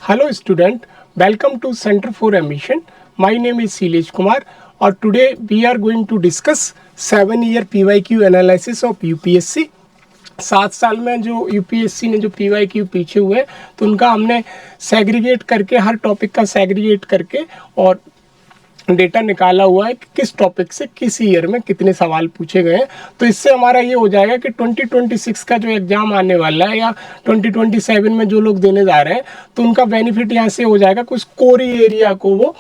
Hello student, welcome to Center for Admission. My name is Silesh Kumar और today we are going to discuss 7-year PYQ analysis of UPSC. 7 साल में जो UPSC ने जो PYQ पीछे हुए तो उनका हमने सेग्रीगेट करके हर टॉपिक का सेग्रीगेट करके और डेटा निकाला हुआ है कि किस टॉपिक से किस ईयर में कितने सवाल पूछे गए हैं। तो इससे हमारा ये हो जाएगा कि 2026 का जो एग्ज़ाम आने वाला है या 2027 में जो लोग देने जा रहे हैं तो उनका बेनिफिट यहाँ से हो जाएगा। कुछ कोर एरिया को वो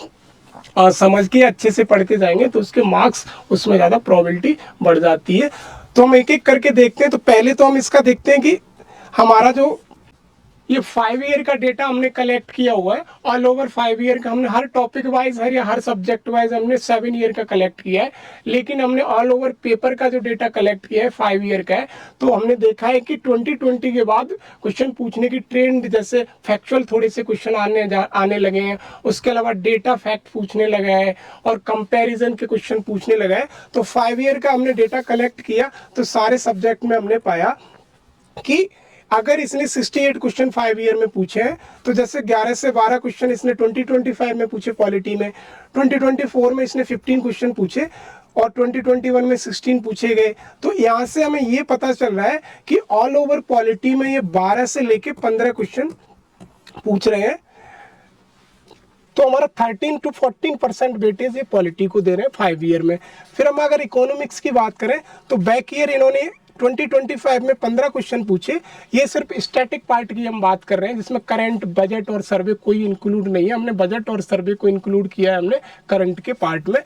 समझ के अच्छे से पढ़ के जाएंगे तो उसके मार्क्स उसमें ज़्यादा प्रोबेबिलिटी बढ़ जाती है। तो हम एक एक करके देखते हैं। तो पहले तो हम इसका देखते हैं कि हमारा जो ये 5 ईयर का डेटा हमने कलेक्ट किया हुआ है, ऑल ओवर 5 ईयर का हमने हर टॉपिक वाइज हर सब्जेक्ट वाइज हमने 7 ईयर का कलेक्ट किया है, लेकिन हमने ऑल ओवर पेपर का जो डेटा कलेक्ट किया है 5 ईयर का है। तो हमने देखा है कि 2020 के बाद क्वेश्चन पूछने की ट्रेंड, जैसे फैक्चुअल थोड़े से क्वेश्चन आने लगे हैं, उसके अलावा डेटा फैक्ट पूछने लगा है और कंपैरिजन के क्वेश्चन पूछने लगा है। तो 5 ईयर का हमने डेटा कलेक्ट किया तो सारे सब्जेक्ट में हमने पाया कि अगर इसने 68 क्वेश्चन 5 ईयर में पूछे हैं तो जैसे 11 से 12 क्वेश्चन इसने 2025 में पूछे पॉलिटी में, 2024 में इसने 15 क्वेश्चन पूछे और 2021 में 16 पूछे गए। तो यहाँ से हमें ये पता चल रहा है कि ऑल ओवर पॉलिटी में ये 12 से लेके 15 क्वेश्चन पूछ रहे हैं। तो हमारा 13 to 14% वेटेज ये पॉलिटी को दे रहे हैं 5 ईयर में। फिर हम अगर इकोनॉमिक्स की बात करें तो बैक ईयर इन्होंने 2025 में 15 क्वेश्चन पूछे। ये सिर्फ स्टैटिक पार्ट की हम बात कर रहे हैं जिसमें करंट, बजट और सर्वे कोई इंक्लूड नहीं है। हमने बजट और सर्वे को इंक्लूड किया है हमने करंट के पार्ट में।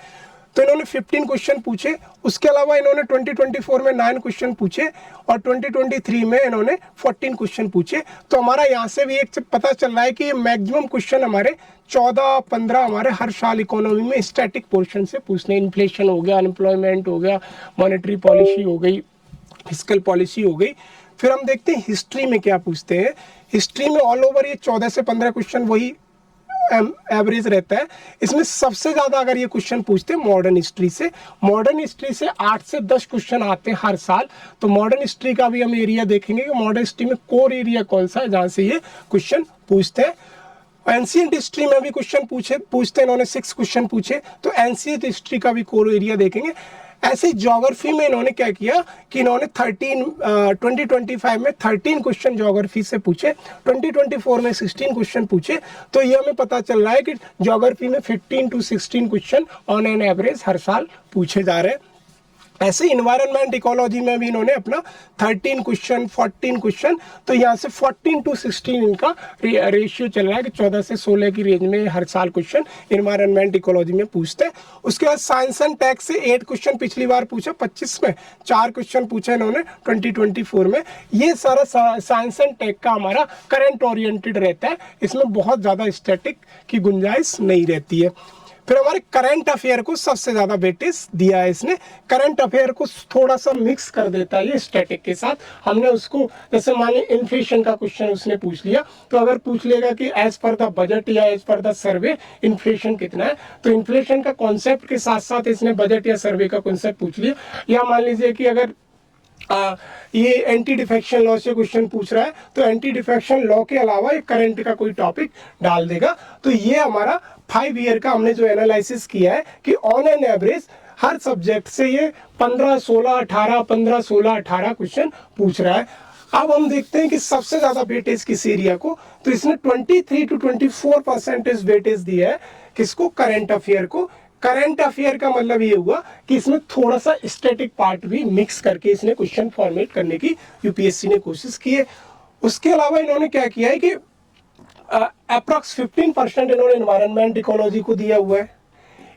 तो इन्होंने 15 क्वेश्चन पूछे। उसके अलावा इन्होंने 2024 में 9 क्वेश्चन पूछे और 2023 में इन्होंने 14 क्वेश्चन पूछे। तो हमारा यहाँ से भी एक पता चल रहा है कि ये मैक्सिमम क्वेश्चन हमारे 14-15 हमारे हर साल इकोनॉमी में स्टैटिक पोर्शन से पूछने। इन्फ्लेशन हो गया, अनएम्प्लॉयमेंट हो गया, मॉनेटरी पॉलिसी हो गई, फिस्कल पॉलिसी हो गई। फिर हम देखते हैं हिस्ट्री में क्या पूछते हैं। हिस्ट्री में ऑल ओवर ये 14 से 15 क्वेश्चन वही एवरेज रहता है। इसमें सबसे ज्यादा अगर ये क्वेश्चन पूछते हैं मॉडर्न हिस्ट्री से, मॉडर्न हिस्ट्री से 8 से 10 क्वेश्चन आते हैं हर साल। तो मॉडर्न हिस्ट्री का भी हम एरिया देखेंगे कि मॉडर्न हिस्ट्री में कोर एरिया कौन सा है जहां से ये क्वेश्चन पूछते हैं। एंशिएंट हिस्ट्री में भी क्वेश्चन पूछते हैं। इन्होंने 6 क्वेश्चन पूछे तो एंशिएंट हिस्ट्री का भी कोर एरिया देखेंगे। ऐसे ज्योग्राफी में इन्होंने क्या किया कि इन्होंने 2025 में 13 क्वेश्चन ज्योग्राफी से पूछे, 2024 में 16 क्वेश्चन पूछे। तो ये हमें पता चल रहा है कि ज्योग्राफी में 15 to 16 question on an average हर साल पूछे जा रहे हैं। ऐसे इन्वायरमेंट इकोलॉजी में भी इन्होंने अपना 13 क्वेश्चन, 14 क्वेश्चन, तो यहाँ से 14 to 16 इनका रेशियो चल रहा है कि 14 से 16 की रेंज में हर साल क्वेश्चन इन्वायरमेंट इकोलॉजी में पूछते हैं। उसके बाद साइंस एंड टेक से 8 क्वेश्चन पिछली बार पूछा 25 में, 4 क्वेश्चन पूछे इन्होंने 2024 में। ये सारा साइंस एंड टेक का हमारा करंट ओरिएंटेड रहता है, इसमें बहुत ज़्यादा स्टैटिक की गुंजाइश नहीं रहती है। फिर हमारे करंट अफेयर को सबसे ज्यादा वेटेज दिया है इसने। करंट अफेयर को थोड़ा सा मिक्स कर देता है ये स्टैटिक के साथ। हमने उसको, जैसे मान लीजिए इन्फ्लेशन का क्वेश्चन उसने पूछ लिया तो अगर पूछ लेगा कि एज पर द बजट या as per the survey inflation कितना है, तो इन्फ्लेशन का कॉन्सेप्ट के साथ साथ इसने बजट या सर्वे का कॉन्सेप्ट पूछ लिया। या मान लीजिए कि अगर ये एंटी डिफेक्शन लॉ से क्वेश्चन पूछ रहा है तो एंटी डिफेक्शन लॉ के अलावा एक करंट का कोई टॉपिक डाल देगा। तो ये हमारा 5 ईयर का हमने जो एनालिसिस किया है कि on an average her subject से ये 15-16-18 क्वेश्चन पूछ रहा है। अब हम देखते हैं कि सबसे ज्यादा वेटेज किस एरिया को, तो इसने 23 to 24% वेटेज दिया है किसको, करंट अफेयर को। करंट अफेयर का मतलब ये हुआ कि इसमें थोड़ा सा स्टैटिक पार्ट भी मिक्स करके इसने क्वेश्चन फॉर्मेट करने की यूपीएससी ने कोशिश की है। उसके अलावा इन्होंने क्या किया है कि अप्रॉक्स 15% इन्होंने एनवायरनमेंट इकोलॉजी को दिया हुआ है।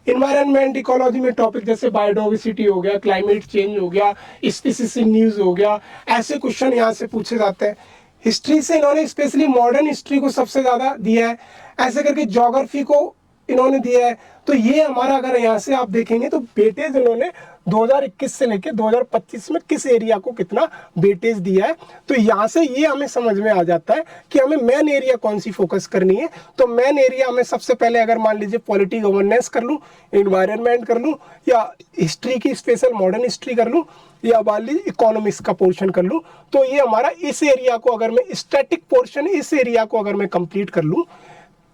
इन्वायरमेंट इकोलॉजी में टॉपिक जैसे बायोडाइवर्सिटी हो गया, क्लाइमेट चेंज हो गया, स्पीसीज इन न्यूज हो गया, ऐसे क्वेश्चन यहाँ से पूछे जाते हैं। हिस्ट्री से इन्होंने स्पेशली मॉडर्न हिस्ट्री को सबसे ज्यादा दिया है, ऐसे करके ज्योग्राफी को इन्होंने दिया है। तो ये हमारा अगर यहाँ से आप देखेंगे तो वेटेज इन्होंने 2021 से लेके 2025 में किस एरिया को कितना वेटेज दिया है। तो यहाँ से ये हमें समझ में आ जाता है कि हमें मेन एरिया कौन सी फोकस करनी है। तो मेन एरिया हमें सबसे पहले अगर मान लीजिए पॉलिटी गवर्नेंस कर लूँ, इन्वायरमेंट कर लूँ, या हिस्ट्री की स्पेशल मॉडर्न हिस्ट्री कर लूँ, या मान लीजिए इकोनॉमिक्स का पोर्शन कर लूँ, तो ये हमारा इस एरिया को अगर मैं स्टैटिक पोर्शन इस एरिया को अगर मैं कंप्लीट कर लूँ,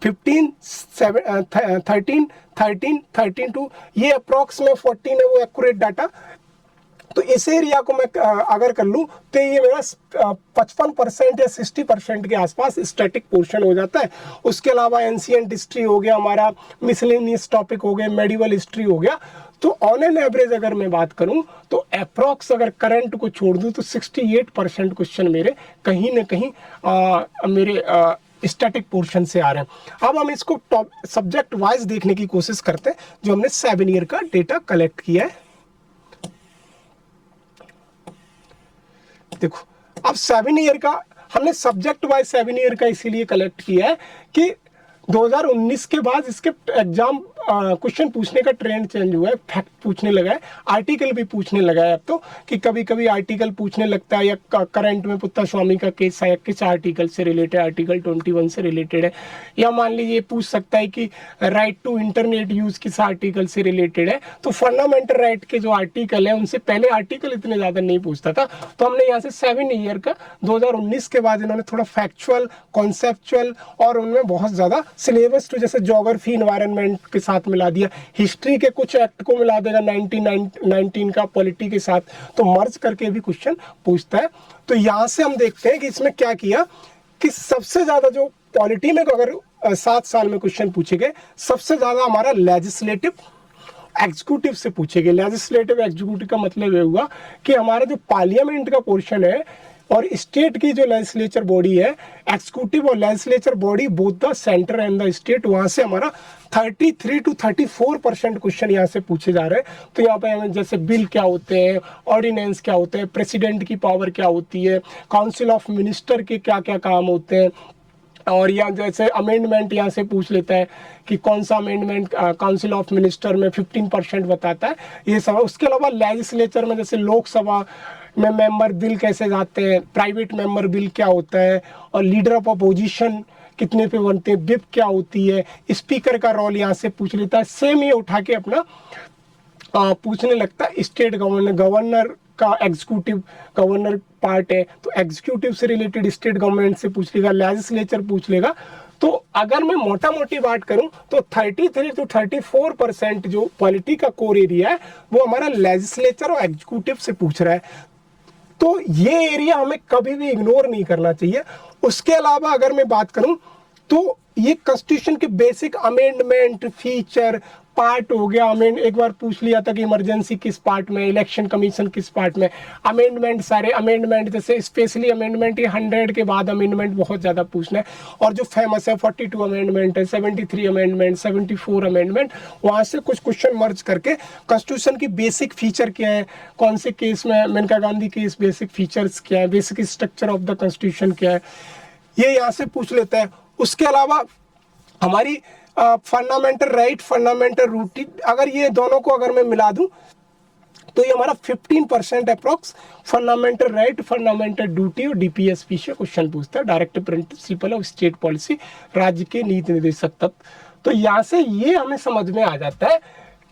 15 13 13 32 ये अप्रॉक्स में 14 है वो एक्यूरेट डाटा। तो इस एरिया को मैं अगर कर लूँ तो ये मेरा 55% या 60% के आसपास स्टैटिक पोर्शन हो जाता है। उसके अलावा एंशिएंट हिस्ट्री हो गया, हमारा मिसलेनियस टॉपिक हो गया, मेडिवल हिस्ट्री हो गया। तो ऑन एन एवरेज अगर मैं बात करूं तो अप्रॉक्स अगर करंट को छोड़ दूं तो 68% क्वेश्चन मेरे कहीं ना कहीं मेरे स्टैटिक पोर्शन से आ रहे हैं। अब हम इसको टॉप सब्जेक्ट वाइज देखने की कोशिश करते हैं जो हमने 7 ईयर का डेटा कलेक्ट किया है। देखो अब 7 ईयर का हमने सब्जेक्ट वाइज 7 ईयर का इसीलिए कलेक्ट किया है कि 2019 के बाद इसके एग्जाम क्वेश्चन पूछने का ट्रेंड चेंज हुआ है, फैक्ट पूछने लगा है, आर्टिकल भी पूछने लगा है। अब तो कि कभी कभी आर्टिकल पूछने लगता है, या करंट में पुत्ता स्वामी का केस है, किस आर्टिकल से रिलेटेड, आर्टिकल 21 से रिलेटेड है, या मान लीजिए पूछ सकता है कि राइट टू इंटरनेट यूज किस आर्टिकल से रिलेटेड है। तो फंडामेंटल राइट के जो आर्टिकल है उनसे पहले आर्टिकल इतने ज्यादा नहीं पूछता था। तो हमने यहाँ से 7 ईयर का 2019 के बाद इन्होंने थोड़ा फैक्चुअल, कॉन्सेप्चुअल और उनमें बहुत ज्यादा सिलेबस तो जैसे ज्योग्राफी इन्वायरमेंट के साथ मिला दिया, हिस्ट्री के कुछ एक्ट को मिला देगा 1919 का पॉलिटी के साथ, तो मर्ज करके भी क्वेश्चन पूछता है। तो यहां से हम देखते हैं कि इसमें क्या किया कि सबसे ज्यादा जो पॉलिटी में अगर 7 साल में क्वेश्चन पूछे गए, सबसे ज्यादा हमारा लेजिस्लेटिव एग्जीक्यूटिव से पूछे गए। लेजिस्लेटिव एग्जीक्यूटिव का मतलब ये हुआ कि हमारा जो पार्लियामेंट का पोर्शन है और स्टेट की जो लेजिस्लेचर बॉडी है, एग्जीक्यूटिव और legislature body both the centre and the state, वहां से हमारा 33 to 34% क्वेश्चन यहाँ से पूछे जा रहे हैं। तो यहाँ पे हमें जैसे बिल क्या होते हैं, ऑर्डिनेंस क्या होते हैं, प्रेसिडेंट की पावर क्या होती है, काउंसिल ऑफ मिनिस्टर के क्या क्या काम होते हैं, और या जैसे अमेंडमेंट यहाँ से पूछ लेता है कि कौन सा अमेंडमेंट काउंसिल ऑफ मिनिस्टर में 15% बताता है, ये सब। उसके अलावा लेजिस्लेचर में जैसे लोकसभा में मेंबर बिल कैसे जाते हैं, प्राइवेट मेंबर बिल क्या होता है, और लीडर ऑफ अपोजिशन कितने पे बनते हैं, विप क्या होती है, स्पीकर का रोल यहाँ से पूछ लेता है। सेम ये उठा के अपना पूछने लगता है स्टेट गवर्नर का, एग्जीक्यूटिव गवर्नर पार्ट है तो एग्जीक्यूटिव से रिलेटेड स्टेट गवर्नमेंट से पूछ लेगा, लेजिस्लेचर पूछ लेगा। तो अगर मैं मोटा मोटी बात करूं तो 33 to 34% जो पॉलिटी का कोर एरिया है वो हमारा लेजिस्लेचर और एग्जीक्यूटिव से पूछ रहा है। तो ये एरिया हमें कभी भी इग्नोर नहीं करना चाहिए। उसके अलावा अगर मैं बात करूं तो ये कॉन्स्टिट्यूशन के बेसिक अमेंडमेंट फीचर पार्ट हो गया। अमेंड एक बार पूछ लिया था कि इमरजेंसी किस पार्ट में, इलेक्शन कमीशन किस पार्ट में, अमेंडमेंट सारे अमेंडमेंट जैसे स्पेशली अमेंडमेंट ये 100 के बाद अमेंडमेंट बहुत ज़्यादा पूछना है। और जो फेमस है 42 अमेंडमेंट है, 73 अमेंडमेंट, 74 अमेंडमेंट, वहाँ से कुछ क्वेश्चन मर्ज करके कॉन्स्टिट्यूशन की बेसिक फीचर क्या है, कौन से केस में, Maneka Gandhi case basic features क्या है, basic structure of the constitution क्या है, ये यहाँ से पूछ लेता है। उसके अलावा हमारी फंडामेंटल राइट, फंडामेंटल रूटीन, अगर ये दोनों को अगर मैं मिला दूं तो ये हमारा 15% approx fundamental right, fundamental duty और डीपीएसपी से क्वेश्चन पूछता है, directive principle of state policy, राज्य के नीति निर्देशक तत्व। तो यहाँ से ये हमें समझ में आ जाता है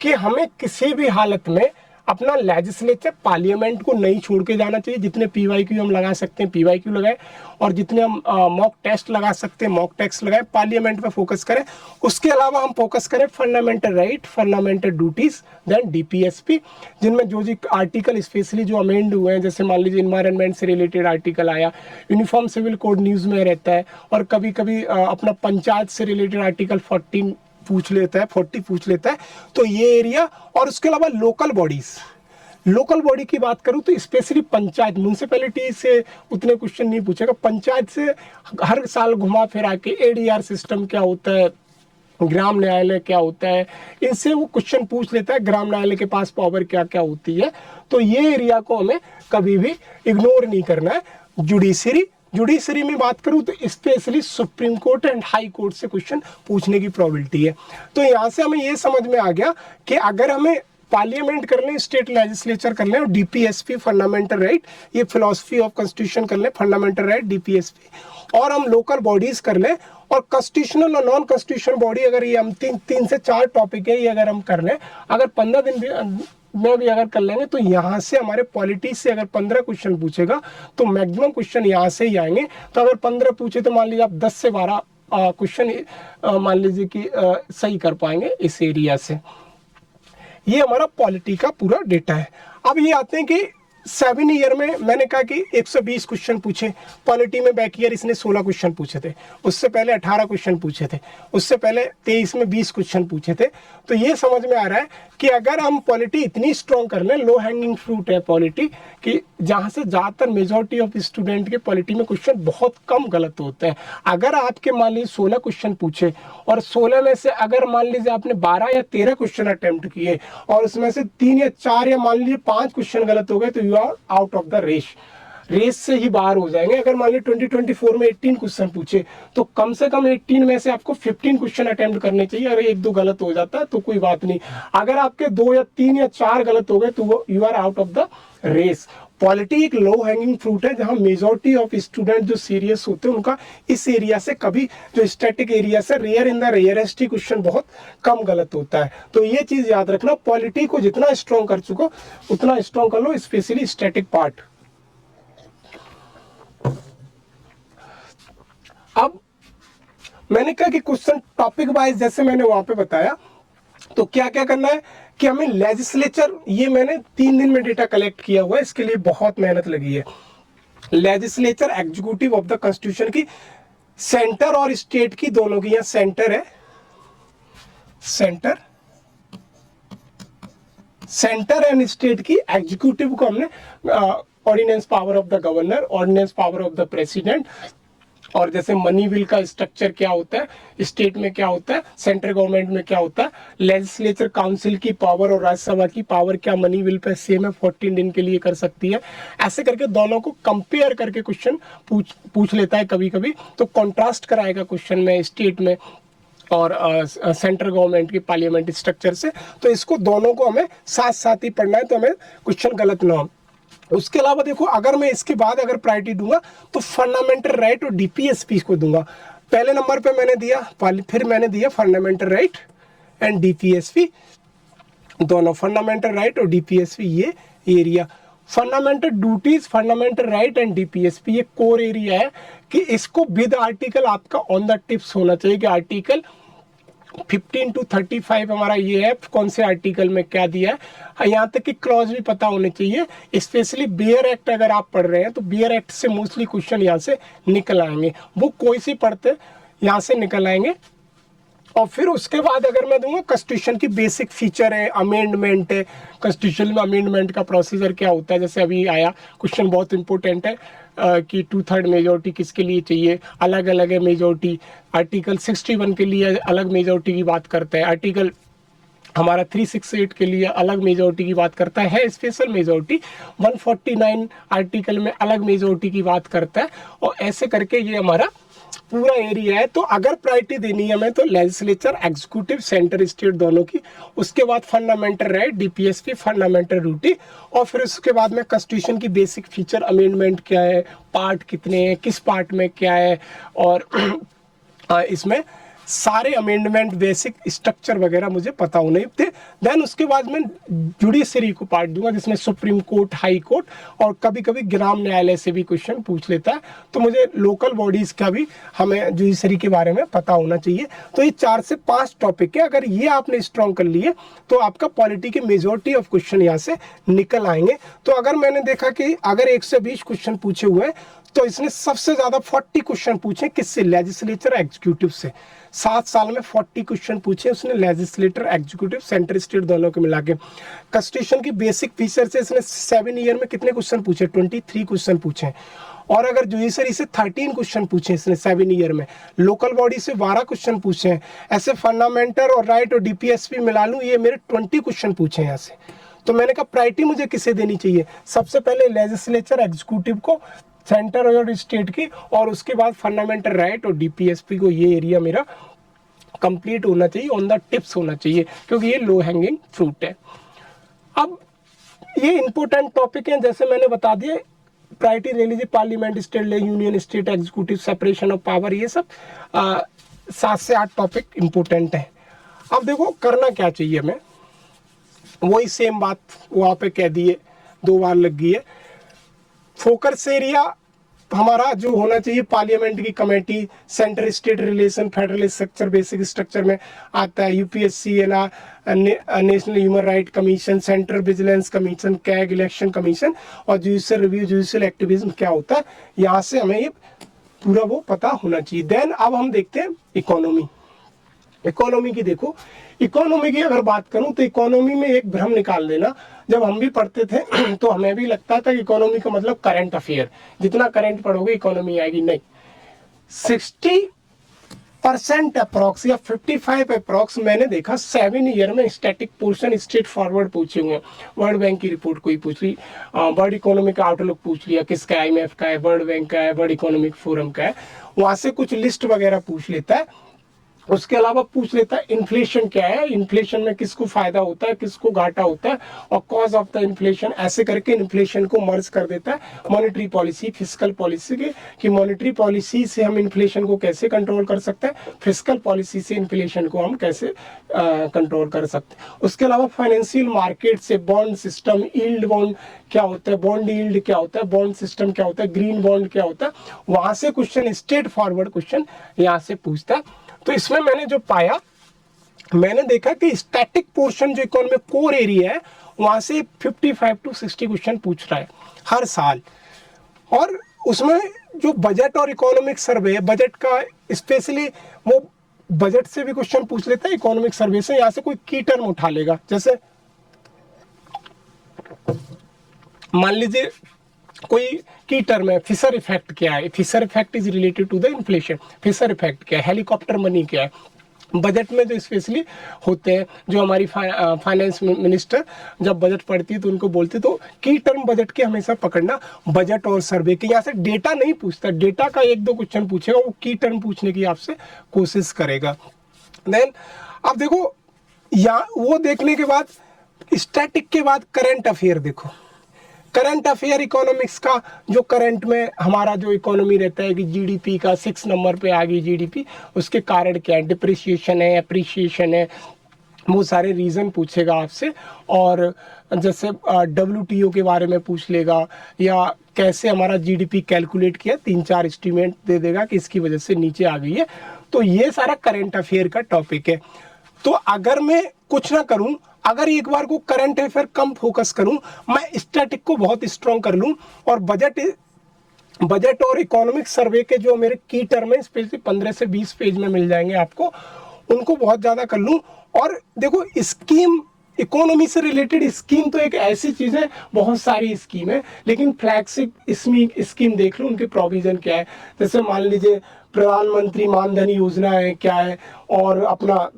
कि हमें किसी भी हालत में अपना लेजिस्लेचर, पार्लियामेंट को नहीं छोड़ के जाना चाहिए। जितने पीवाईक्यू हम लगा सकते हैं पीवाईक्यू लगाए, और जितने हम मॉक टेस्ट लगा सकते हैं मॉक टेस्ट लगाए, पार्लियामेंट पे फोकस करें। उसके अलावा हम फोकस करें fundamental right, fundamental duties, then DPSP, जिनमें जो जी आर्टिकल स्पेशली जो अमेंड हुए हैं, जैसे मान लीजिए इन्वायरमेंट से रिलेटेड आर्टिकल आया, यूनिफॉर्म सिविल कोड न्यूज़ में रहता है, और कभी कभी अपना पंचायत से रिलेटेड आर्टिकल 14 पूछ लेता है, 40 पूछ लेता है। तो ये एरिया, और उसके अलावा लोकल बॉडीज, लोकल बॉडी की बात करूं तो स्पेशली पंचायत, म्यूनसिपैलिटी से उतने क्वेश्चन नहीं पूछेगा, पंचायत से हर साल घुमा फिरा के एडीआर सिस्टम क्या होता है, ग्राम न्यायालय क्या होता है, इनसे वो क्वेश्चन पूछ लेता है, ग्राम न्यायालय के पास पावर क्या क्या होती है। तो ये एरिया को हमें कभी भी इग्नोर नहीं करना है। जुडिशरी में बात करूं तो specially supreme court and high court से क्वेश्चन पूछने की प्रोबेबिलिटी है। तो यहाँ से हमें ये समझ में आ गया कि अगर हमें पार्लियामेंट कर लें, स्टेट लेजिस्लेचर कर लें, और डीपीएसपी फंडामेंटल राइट, ये फिलोसफी ऑफ कॉन्स्टिट्यूशन कर लें, फंडामेंटल राइट, डीपीएसपी, और हम लोकल बॉडीज कर लें, और कॉन्स्टिट्यूशनल और नॉन कॉन्स्टिट्यूशनल बॉडी, अगर ये हम तीन से चार टॉपिक है, ये अगर हम कर लें, अगर 15 दिन में भी अगर कर लेंगे, तो यहाँ से हमारे पॉलिटी से अगर 15 क्वेश्चन पूछेगा तो मैक्सिमम क्वेश्चन यहाँ से ही आएंगे। तो अगर 15 पूछे तो मान लीजिए आप 10 से 12 क्वेश्चन मान लीजिए कि सही कर पाएंगे इस एरिया से। ये हमारा पॉलिटी का पूरा डेटा है। अब ये आते हैं कि 7 ईयर में मैंने कहा कि 120 क्वेश्चन पूछे। पॉलिटी में बैक ईयर इसने 16 क्वेश्चन पूछे थे, उससे पहले 18 क्वेश्चन पूछे थे, उससे पहले 23 में 20 क्वेश्चन पूछे थे। तो ये समझ में आ रहा है कि अगर हम पॉलिटी इतनी स्ट्रॉन्ग कर लें, लो हैंगिंग फ्रूट है पॉलिटी कि जहाँ से ज़्यादातर मेजॉरिटी ऑफ स्टूडेंट के पॉलिटी में क्वेश्चन बहुत कम गलत होते हैं। अगर आपके मान लीजिए 16 क्वेश्चन पूछे और 16 में से अगर मान लीजिए आपने 12 या 13 क्वेश्चन अटेम्प्ट किए और उसमें से 3 या 4 या मान लीजिए 5 क्वेश्चन गलत हो गए, तो you are out of the race से ही बाहर हो जाएंगे। अगर मान लीजिए 2024 में 18 क्वेश्चन पूछे तो कम से कम 18 में से आपको 15 क्वेश्चन अटेम्प्ट करने चाहिए। अगर 1-2 गलत हो जाता है तो कोई बात नहीं, अगर आपके 2 या 3 या 4 गलत हो गए तो you are out of the race. Polity एक लो हैंगिंग फ्रूट है जहां मेजॉरिटी ऑफ स्टूडेंट जो सीरियस होते हैं उनका इस एरिया से कभी, जो स्टैटिक एरिया से रेयर इन द रेयरेस्ट ही क्वेश्चन बहुत कम गलत होता है। तो ये चीज याद रखना, पॉलिटी को जितना स्ट्रॉन्ग कर चुको उतना स्ट्रॉन्ग कर लो, स्पेशली स्टैटिक पार्ट। अब मैंने कहा कि क्वेश्चन टॉपिक वाइज जैसे मैंने वहां पे बताया, तो क्या क्या करना है कि हमें लेजिस्लेचर, ये मैंने 3 दिन में डेटा कलेक्ट किया हुआ है, इसके लिए बहुत मेहनत लगी है। Legislature executive of the constitution की, सेंटर और स्टेट की दोनों की, यहां सेंटर है, सेंटर एंड स्टेट की एग्जीक्यूटिव को हमने ordinance power of the governor, ordinance power of the president, और जैसे मनी बिल का स्ट्रक्चर क्या होता है, स्टेट में क्या होता है, सेंट्रल गवर्नमेंट में क्या होता है, लेजिस्लेचर काउंसिल की पावर और राज्यसभा की पावर क्या मनी बिल पे सेम है, 14 दिन के लिए कर सकती है। ऐसे करके दोनों को कंपेयर करके क्वेश्चन पूछ लेता है कभी कभी, तो कॉन्ट्रास्ट कराएगा क्वेश्चन में स्टेट में और सेंट्रल गवर्नमेंट की पार्लियामेंट स्ट्रक्चर से। तो इसको दोनों को हमें साथ साथ ही पढ़ना है, तो हमें क्वेश्चन गलत ना हो। उसके अलावा देखो, अगर मैं इसके बाद अगर प्रायोरिटी दूंगा तो फंडामेंटल राइट और डीपीएसपी को दूंगा। पहले नंबर पे मैंने दिया, फिर मैंने दिया फंडामेंटल राइट एंड डीपीएसपी, दोनों फंडामेंटल राइट और डीपीएसपी ये area. Fundamental duties, fundamental right and DPSP ये कोर एरिया है कि इसको विद आर्टिकल आपका ऑन द टिप्स होना चाहिए कि आर्टिकल 15 to 35 हमारा ये है, कौन से आर्टिकल में क्या दिया है, यहाँ तक कि क्लॉज भी पता होने चाहिए। स्पेशली बियर एक्ट अगर आप पढ़ रहे हैं तो बियर एक्ट से मोस्टली क्वेश्चन यहाँ से निकल आएंगे, वो कोई सी पढ़ते यहाँ से निकल आएंगे। और फिर उसके बाद अगर मैं दूंगा कॉन्स्टिट्यूशन की बेसिक फीचर है, अमेंडमेंट है, कॉन्स्टिट्यूशन में अमेंडमेंट का प्रोसीजर क्या होता है। जैसे अभी आया क्वेश्चन, बहुत इंपॉर्टेंट है कि 2/3 मेजोरिटी किसके लिए चाहिए, अलग अलग है मेजोरिटी। आर्टिकल 61 के लिए अलग मेजोरिटी की बात करता है, आर्टिकल हमारा 368 के लिए अलग मेजोरिटी की बात करता है स्पेशल मेजोरिटी, 149 आर्टिकल में अलग मेजोरिटी की बात करता है। और ऐसे करके ये हमारा पूरा एरिया है। तो अगर प्रायोरिटी देनी है हमें तो लेजिस्लेचर, एग्जीक्यूटिव, सेंटर, स्टेट दोनों की, उसके बाद fundamental right, DPSP, fundamental duty, और फिर उसके बाद में कॉन्स्टिट्यूशन की बेसिक फीचर, अमेंडमेंट क्या है, पार्ट कितने हैं, किस पार्ट में क्या है, और इसमें सारे अमेंडमेंट बेसिक स्ट्रक्चर वगैरह मुझे पता होने थे। देन उसके बाद मैं जुडिशरी को पार्ट दूंगा जिसमें सुप्रीम कोर्ट, हाई कोर्ट और कभी कभी ग्राम न्यायालय से भी क्वेश्चन पूछ लेता है, तो मुझे लोकल बॉडीज का भी हमें जुडिशरी के बारे में पता होना चाहिए। तो ये 4 से 5 टॉपिक है, अगर ये आपने स्ट्रॉन्ग कर लिए तो आपका पॉलिटी के मेजोरिटी ऑफ क्वेश्चन यहाँ से निकल आएंगे। तो अगर मैंने देखा कि अगर 120 क्वेश्चन पूछे हुए हैं तो इसने सबसे ज्यादा 40 क्वेश्चन पूछे किससे, लेजिस्लेचर, एग्जीक्यूटिव से। 7 साल में 40 क्वेश्चन पूछे उसने लेजिस्लेटर, एग्जीक्यूटिव, सेंटर, स्टेट दोनों को मिला के। कॉन्स्टिट्यूशन की बेसिक फीचर से इसने 7 ईयर में कितने क्वेश्चन पूछे, 23 क्वेश्चन पूछे। और अगर जुडिशरी से 13 क्वेश्चन पूछे इसने 7 ईयर में, लोकल बॉडी से 12 क्वेश्चन पूछे हैं, ऐसे फंडामेंटल और राइट और डीपीएसपी मिला लूं ये मेरे 20 क्वेश्चन पूछे हैं यहाँ से। तो मैंने कहा प्रायोरिटी मुझे किसे देनी चाहिए, सबसे पहले लेजिस्लेचर, एग्जीक्यूटिव को, सेंटर और स्टेट की, और उसके बाद फंडामेंटल राइट और डीपीएसपी को। ये एरिया मेरा कंप्लीट होना चाहिए, ऑन द टिप्स होना चाहिए, क्योंकि ये लो हैंगिंग फ्रूट है। अब ये इंपॉर्टेंट टॉपिक है, जैसे मैंने बता दिया, प्रायोरिटी ले लीजिए, parliament, state, union, state, executive, separation of power, ये सब 7 से 8 टॉपिक इंपॉर्टेंट है। अब देखो करना क्या चाहिए हमें, वही सेम बात वहाँ पे कह दिए, 2 बार लग गई है। फोकस एरिया हमारा जो होना चाहिए पार्लियामेंट की committee, centre state relation, federal structure, basic structure में आता है। यूपीएससी है ना, national human right commission, central vigilance commission, CAG, election commission और जुडिशियल रिव्यू, जुडिशियल एक्टिविज्म क्या होता है, यहाँ से हमें ये पूरा वो पता होना चाहिए। देन अब हम देखते हैं इकोनॉमी। इकोनॉमी की देखो, इकोनॉमी की अगर बात करूं तो इकोनॉमी में एक भ्रम निकाल देना। जब हम भी पढ़ते थे तो हमें भी लगता था कि इकोनॉमी का मतलब करंट अफेयर, जितना करंट पढ़ोगे इकोनॉमी आएगी। नहीं, 60% अप्रॉक्स या 55 अप्रॉक्स मैंने देखा 7 ईयर में स्टैटिक पोर्शन स्ट्रेट फॉरवर्ड पूछे हुए हैं। वर्ल्ड बैंक की रिपोर्ट कोई पूछ ली, वर्ल्ड इकोनॉमिक आउटलुक पूछ लिया, किसका, IMF का है, वर्ल्ड बैंक का है, वर्ल्ड इकोनॉमिक फोरम का है, वहां से कुछ लिस्ट वगैरह पूछ लेता है। उसके अलावा पूछ लेता है इन्फ्लेशन क्या है, इन्फ्लेशन में किसको फायदा होता है, किसको घाटा होता है, और कॉज ऑफ द इन्फ्लेशन, ऐसे करके इन्फ्लेशन को मर्ज कर देता है मॉनेटरी पॉलिसी, फिस्कल पॉलिसी के, कि मॉनेटरी पॉलिसी से हम इन्फ्लेशन को कैसे कंट्रोल कर सकते हैं, फिस्कल पॉलिसी से इन्फ्लेशन को हम कैसे कंट्रोल कर सकते हैं। उसके अलावा फाइनेंशियल मार्केट से बॉन्ड सिस्टम, यील्ड बॉन्ड क्या होता है, बॉन्ड यील्ड क्या होता है, बॉन्ड सिस्टम क्या होता है, ग्रीन बॉन्ड क्या होता है, वहां से क्वेश्चन, स्ट्रेट फॉरवर्ड क्वेश्चन यहाँ से पूछता है। तो इसमें मैंने जो पाया, मैंने देखा कि स्टैटिक पोर्शन जो इकोनॉमी कोर एरिया है वहां से 55 to 60 क्वेश्चन पूछ रहा है हर साल। और उसमें जो बजट और इकोनॉमिक सर्वे है, बजट का स्पेशली वो बजट से भी क्वेश्चन पूछ लेता है, इकोनॉमिक सर्वे से यहाँ से कोई की टर्म उठा लेगा। जैसे मान लीजिए कोई की टर्म है, फिशर इफेक्ट क्या है, Fisher effect is related to the inflation, Fisher effect क्या है, हेलीकॉप्टर मनी क्या है। बजट में जो स्पेशली होते हैं, जो हमारी फाइनेंस मिनिस्टर जब बजट पढ़ती है तो उनको बोलते, तो की टर्म बजट के हमेशा पकड़ना, बजट और सर्वे के। यहाँ से डेटा नहीं पूछता, डेटा का 1-2 क्वेश्चन पूछेगा, वो की टर्म पूछने की आपसे कोशिश करेगा। देन अब देखो, या वो देखने के बाद स्टैटिक के बाद करंट अफेयर देखो। करंट अफेयर इकोनॉमिक्स का जो करंट में हमारा जो इकोनॉमी रहता है कि जीडीपी का 6 नंबर पे आ गई जीडीपी, उसके कारण क्या है, डिप्रिसिएशन है, अप्रिसिएशन है, वो सारे रीज़न पूछेगा आपसे। और जैसे WTO के बारे में पूछ लेगा, या कैसे हमारा जीडीपी कैलकुलेट किया, 3-4 एस्टीमेट दे देगा कि इसकी वजह से नीचे आ गई है। तो ये सारा करंट अफेयर का टॉपिक है। तो अगर मैं कुछ ना करूं, अगर एक बार को करंट अफेयर कम फोकस करूं, मैं स्टैटिक को बहुत स्ट्रॉन्ग कर लूं, और बजट और इकोनॉमिक सर्वे के जो मेरे की टर्म है, स्पेशली 15 से 20 पेज में मिल जाएंगे आपको, उनको बहुत ज़्यादा कर लूं। और देखो, स्कीम, इकोनॉमी से रिलेटेड स्कीम तो एक ऐसी चीज़ है, बहुत सारी स्कीम है, लेकिन फ्लैगशिप स्कीम देख लो, उनके प्रोविज़न क्या है। जैसे मान लीजिए प्रधानमंत्री मानधन योजना है क्या है, और अपना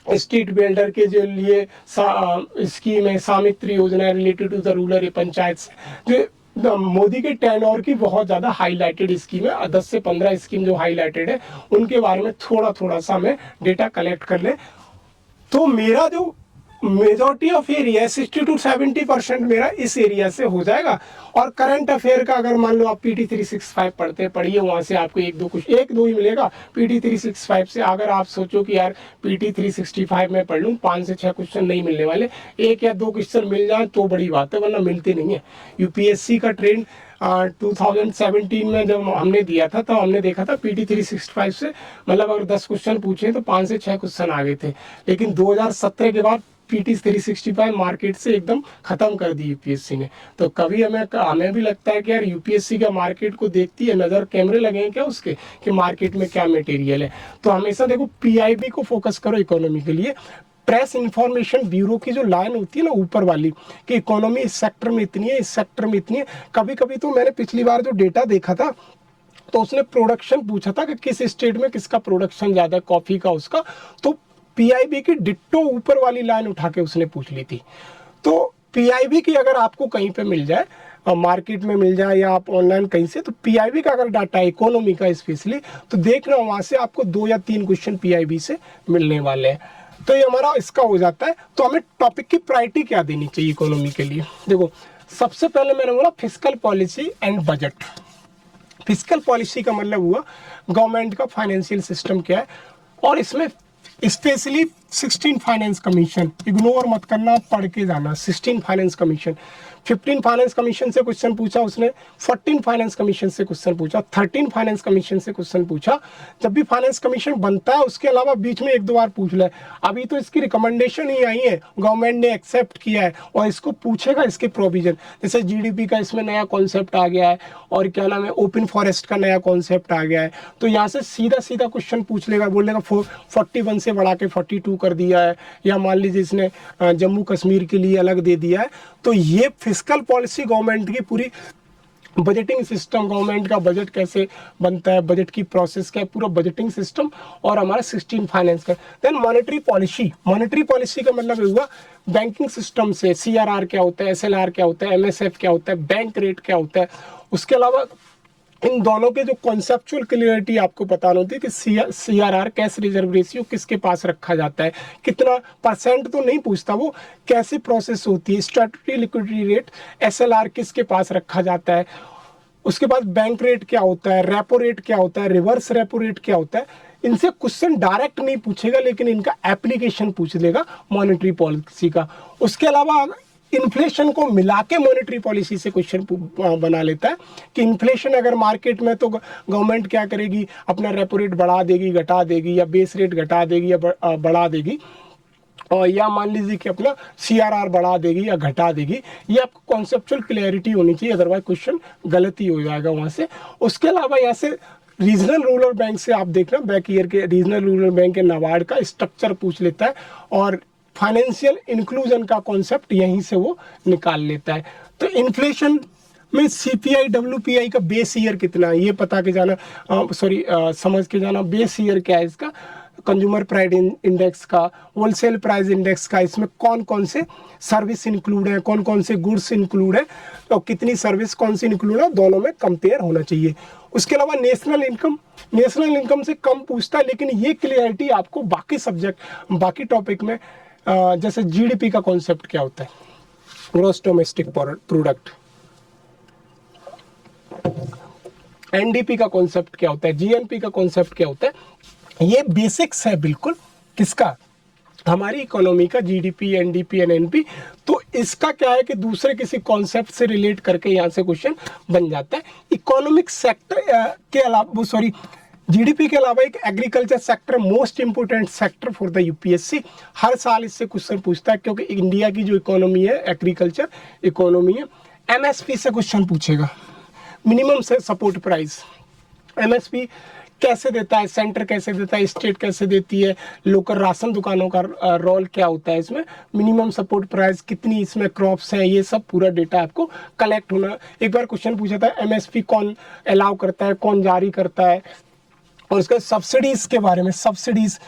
स्ट्रीट बिल्डर के जो लिए स्कीम है, सामित्री योजना है related to the rural panchayat से, जो मोदी के टेन्योर की बहुत ज़्यादा हाईलाइटेड स्कीम है। 10 से 15 स्कीम जो हाईलाइटेड है, उनके बारे में थोड़ा सा हमें डेटा कलेक्ट कर ले, तो मेरा जो मेजॉरिटी ऑफ एरिया 60 to 70% मेरा इस एरिया से हो जाएगा। और करंट अफेयर का अगर मान लो आप PT 365 पढ़िए, वहाँ से आपको 1-2 ही मिलेगा। PT 365 से अगर आप सोचो कि यार PT 365 में पढ़ लूँ, 5 से 6 क्वेश्चन नहीं मिलने वाले, 1 या 2 क्वेश्चन मिल जाए तो बड़ी बात है, वरना मिलते नहीं है। UPSC का ट्रेंड 2017 में जब हमने दिया था, तो हमने देखा था PT 365 से, मतलब अगर 10 क्वेश्चन पूछे तो 5 से 6 क्वेश्चन आ गए थे। लेकिन 2017 के बाद PT 365 मार्केट से एकदम खत्म कर दी UPSC ने। तो कभी हमें भी लगता है कि यार UPSC का मार्केट को देखती है नज़र, कैमरे लगे हैं क्या उसके, कि मार्केट में क्या मटेरियल है। तो हमेशा देखो PIB को फोकस करो इकोनॉमी के लिए। प्रेस इंफॉर्मेशन ब्यूरो की जो लाइन होती है ना ऊपर वाली, कि इकोनॉमी इस सेक्टर में इतनी है, इस सेक्टर में इतनी है। कभी कभी तो मैंने पिछली बार जो डेटा देखा था, तो उसने प्रोडक्शन पूछा था कि किस स्टेट में किसका प्रोडक्शन ज़्यादा है कॉफ़ी का, उसका, तो PIB की डिट्टो ऊपर वाली लाइन उठा के उसने पूछ ली थी। तो PIB की अगर आपको कहीं पे मिल जाए, मार्केट में मिल जाए, या आप ऑनलाइन कहीं से, तो PIB का अगर डाटा है इकोनॉमी का स्पेशली, तो देखना वहाँ से आपको 2 या 3 क्वेश्चन PIB से मिलने वाले हैं। तो ये हमारा इसका हो जाता है। तो हमें टॉपिक की प्रायोरिटी क्या देनी चाहिए इकोनॉमी के लिए? देखो, सबसे पहले मैंने बोला fiscal policy and budget. Fiscal policy का मतलब हुआ गवर्नमेंट का फाइनेंशियल सिस्टम क्या है, और इसमें स्पेशली 16 फाइनेंस कमीशन, इग्नोर मत करना, पढ़ के जाना। 16 फाइनेंस कमीशन, 15 फाइनेंस कमीशन से क्वेश्चन पूछा उसने, 14 फाइनेंस कमीशन से क्वेश्चन पूछा, 13 फाइनेंस कमीशन से क्वेश्चन पूछा। जब भी फाइनेंस कमीशन बनता है उसके अलावा बीच में एक दो बार पूछ ले। अभी तो इसकी रिकमेंडेशन ही आई है, गवर्नमेंट ने एक्सेप्ट किया है और इसको पूछेगा इसके प्रोविजन, जैसे जीडीपी का इसमें नया कॉन्सेप्ट आ गया है और क्या नाम है, ओपन फॉरेस्ट का नया कॉन्सेप्ट आ गया है। तो यहाँ से सीधा सीधा क्वेश्चन पूछ लेगा, बोलेगा 41 से बढ़ा के 42 कर दिया है, या मान लीजिए इसने जम्मू कश्मीर के लिए अलग दे दिया है। तो ये फिस्कल पॉलिसी गवर्नमेंट की, पूरी बजटिंग सिस्टम, गवर्नमेंट का बजट कैसे बनता है, बजट की प्रोसेस क्या है, पूरा बजटिंग सिस्टम और हमारा 16 फाइनेंस का। Then monetary policy, monetary policy का मतलब हुआ बैंकिंग सिस्टम से सीआरआर क्या होता है, एसएलआर क्या होता है, एमएसएफ क्या होता है, बैंक रेट क्या होता है। उसके अलावा इन दोनों के जो कॉन्सेप्चुअल क्लियरिटी आपको बताना होती है कि सीआरआर, कैश रिजर्व रेशियो, किसके पास रखा जाता है, कितना परसेंट तो नहीं पूछता वो, कैसे प्रोसेस होती है, स्टैट्यूटरी लिक्विडिटी रेट, एसएलआर किसके पास रखा जाता है। उसके बाद बैंक रेट क्या होता है, रेपो रेट क्या होता है, रिवर्स रेपो रेट क्या होता है। इनसे क्वेश्चन डायरेक्ट नहीं पूछेगा लेकिन इनका एप्लीकेशन पूछ लेगा मॉनेटरी पॉलिसी का। उसके अलावा इन्फ्लेशन को मिला के मॉनेटरी पॉलिसी से क्वेश्चन बना लेता है कि इन्फ्लेशन अगर मार्केट में, तो गवर्नमेंट क्या करेगी, अपना रेपो रेट बढ़ा देगी, घटा देगी, या बेस रेट घटा देगी या बढ़ा देगी, और या मान लीजिए कि अपना सीआरआर बढ़ा देगी या घटा देगी। ये आपको कॉन्सेप्चुअल क्लैरिटी होनी चाहिए, अदरवाइज क्वेश्चन गलत ही हो जाएगा वहाँ से। उसके अलावा यहाँ से रीजनल रूरल बैंक से आप देखना, बैक ईयर के रीजनल रूरल बैंक के नाबार्ड का स्ट्रक्चर पूछ लेता है और फाइनेंशियल इंक्लूजन का कॉन्सेप्ट यहीं से वो निकाल लेता है। तो इन्फ्लेशन में सीपीआई डब्ल्यूपीआई का बेस ईयर कितना है ये पता के जाना, समझ के जाना बेस ईयर क्या है इसका, कंज्यूमर प्राइस इंडेक्स का, होलसेल प्राइस इंडेक्स का, इसमें कौन कौन से सर्विस इंक्लूड है, कौन कौन से गुड्स इंक्लूड है, तो कितनी सर्विस कौन सी इंक्लूड है, दोनों में कंपेयर होना चाहिए। उसके अलावा नेशनल इनकम से कम पूछता है, लेकिन ये क्लियरिटी आपको बाकी सब्जेक्ट, बाकी टॉपिक में, जैसे जीडीपी का कॉन्सेप्ट क्या होता है, ग्रॉस डोमेस्टिक प्रोडक्ट, एनडीपी का कॉन्सेप्ट क्या होता है, जीएनपी का कॉन्सेप्ट क्या होता है, ये बेसिक्स है बिल्कुल किसका, हमारी इकोनॉमी का, जीडीपी, एनडीपी, एनएनपी। तो इसका क्या है कि दूसरे किसी कॉन्सेप्ट से रिलेट करके यहाँ से क्वेश्चन बन जाता है। इकोनॉमिक सेक्टर के अलावा, जीडीपी के अलावा एक agriculture sector, most important sector for the UPSC, हर साल इससे क्वेश्चन पूछता है क्योंकि इंडिया की जो इकोनॉमी है एग्रीकल्चर इकोनॉमी है। एमएसपी से क्वेश्चन पूछेगा, मिनिमम से सपोर्ट प्राइस, एमएसपी कैसे देता है, सेंटर कैसे देता है, स्टेट कैसे देती है, लोकल राशन दुकानों का रोल क्या होता है इसमें, मिनिमम सपोर्ट प्राइस कितनी इसमें क्रॉप्स है, ये सब पूरा डेटा आपको कलेक्ट होना। एक बार क्वेश्चन पूछा था एमएसपी कौन अलाउ करता है, कौन जारी करता है, और उसके सब्सिडीज के बारे में, सब्सिडीज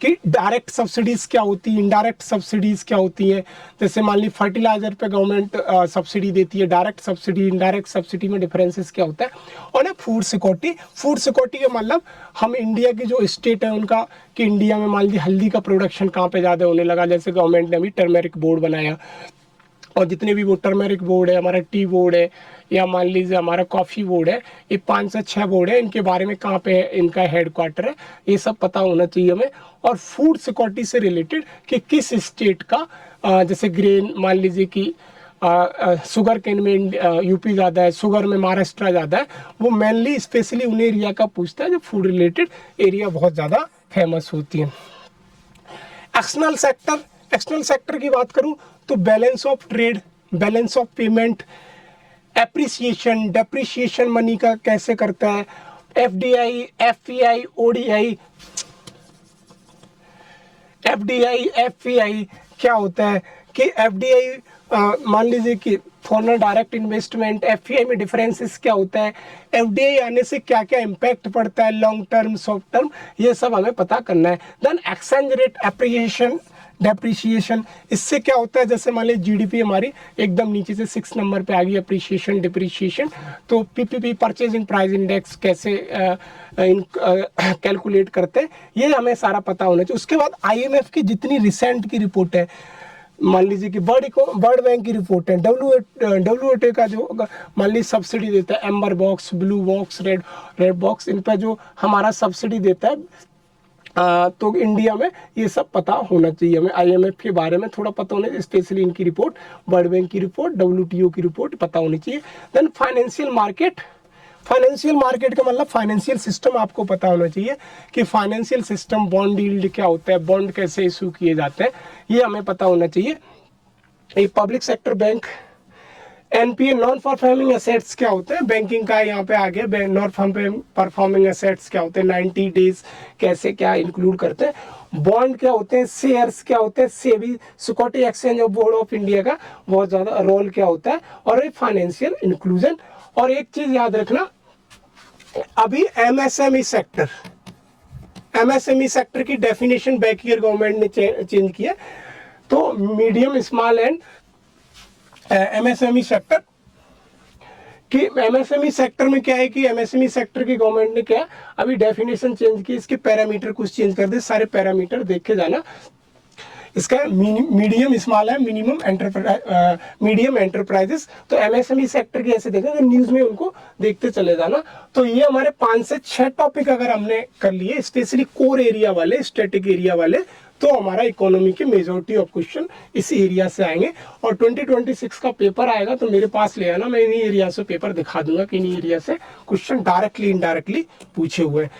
कि डायरेक्ट सब्सिडीज क्या होती है, इनडायरेक्ट सब्सिडीज क्या होती है। जैसे मान ली फर्टिलाइजर पे गवर्नमेंट सब्सिडी देती है, डायरेक्ट सब्सिडी, इनडायरेक्ट सब्सिडी में डिफरेंसेस क्या होता है। और ना फूड सिक्योरिटी का मतलब हम इंडिया की जो स्टेट है उनका, कि इंडिया में मान लीजिए हल्दी का प्रोडक्शन कहाँ पे ज़्यादा होने लगा, जैसे गवर्नमेंट ने अभी टर्मेरिक बोर्ड बनाया, और जितने भी वो टर्मेरिक बोर्ड है, हमारा टी बोर्ड है, या मान लीजिए हमारा कॉफ़ी बोर्ड है, ये 5 से 6 बोर्ड है, इनके बारे में कहाँ पे इनका हेडक्वार्टर है, ये सब पता होना चाहिए हमें। और फूड सिक्योरिटी से रिलेटेड कि किस स्टेट का, जैसे ग्रेन मान लीजिए कि शुगर केन में यूपी ज़्यादा है, शुगर में महाराष्ट्र ज़्यादा है, वो मेनली स्पेशली उन एरिया का पूछता है जो फूड रिलेटेड एरिया बहुत ज़्यादा फेमस होती है। एक्सटर्नल सेक्टर की बात करूं तो balance of trade, balance of payment, appreciation, depreciation money का कैसे करता है, FDI, FPI, ODI, FDI, FPI क्या होता है कि एफडीआई मान लीजिए कि फॉरेन डायरेक्ट इन्वेस्टमेंट, एफपीआई में डिफरेंसेस क्या होता है, एफडीआई आने से क्या क्या इम्पैक्ट पड़ता है, लॉन्ग टर्म, शॉर्ट टर्म, ये सब हमें पता करना है। Then exchange rate, appreciation, depreciation, इससे क्या होता है, जैसे मान लीजिए जीडीपी हमारी एकदम नीचे से 6 नंबर पे आ गई, अप्रिसिएशन, डिप्रिसिएशन, तो पीपीपी, परचेजिंग प्राइस इंडेक्स कैसे कैलकुलेट करते हैं, ये हमें सारा पता होना चाहिए। उसके बाद आईएमएफ की जितनी रिसेंट की रिपोर्ट है, मान लीजिए कि वर्ल्ड बैंक की रिपोर्ट है, डब्ल्यूएचओ का जो मान लीजिए सब्सिडी देता है, amber box, blue box, red box, इन पर जो हमारा सब्सिडी देता है तो इंडिया में ये सब पता होना चाहिए हमें। IMF के बारे में थोड़ा पता होना चाहिए, स्पेशली इनकी रिपोर्ट, वर्ल्ड बैंक की रिपोर्ट, WTO की रिपोर्ट पता होनी चाहिए। Then financial market, financial market का मतलब फाइनेंशियल सिस्टम आपको पता होना चाहिए कि फाइनेंशियल सिस्टम, बॉन्ड यील्ड क्या होता है, बॉन्ड कैसे इशू किए जाते हैं, ये हमें पता होना चाहिए। एक public sector bank, NPA non performing assets क्या होते हैं, बैंकिंग का यहाँ पे आगे नॉन परफॉर्मिंग एसेट्स क्या होते हैं, 90 डेज कैसे क्या इंक्लूड करते हैं, बॉन्ड क्या होते हैं, शेयर्स क्या होते हैं, SEBI security exchange of board of India का बहुत ज्यादा रोल क्या होता है, और एक फाइनेंशियल इंक्लूजन। और एक चीज याद रखना, अभी MSME सेक्टर, MSME सेक्टर की डेफिनेशन बैक ईयर गवर्नमेंट ने चेंज किया। तो medium small and MSME sector कि MSME सेक्टर में क्या है कि MSME सेक्टर की गवर्नमेंट ने क्या अभी डेफिनेशन चेंज की, इसके पैरामीटर कुछ चेंज कर दे, सारे पैरामीटर देख के जाना। इसका मीडियम स्मॉल है, मीडियम एंटरप्राइजेस। तो MSME सेक्टर की ऐसे देखा, न्यूज में उनको देखते चले जाना। तो ये हमारे 5 से 6 टॉपिक अगर हमने कर लिए, स्पेशली कोर एरिया वाले, स्टैटिक एरिया वाले, तो हमारा इकोनॉमी के मेजोरिटी ऑफ क्वेश्चन इस एरिया से आएंगे। और 2026 का पेपर आएगा तो मेरे पास ले आना, मैं इन्हीं एरिया से पेपर दिखा दूंगा कि इन्हीं एरिया से क्वेश्चन डायरेक्टली इनडायरेक्टली पूछे हुए हैं।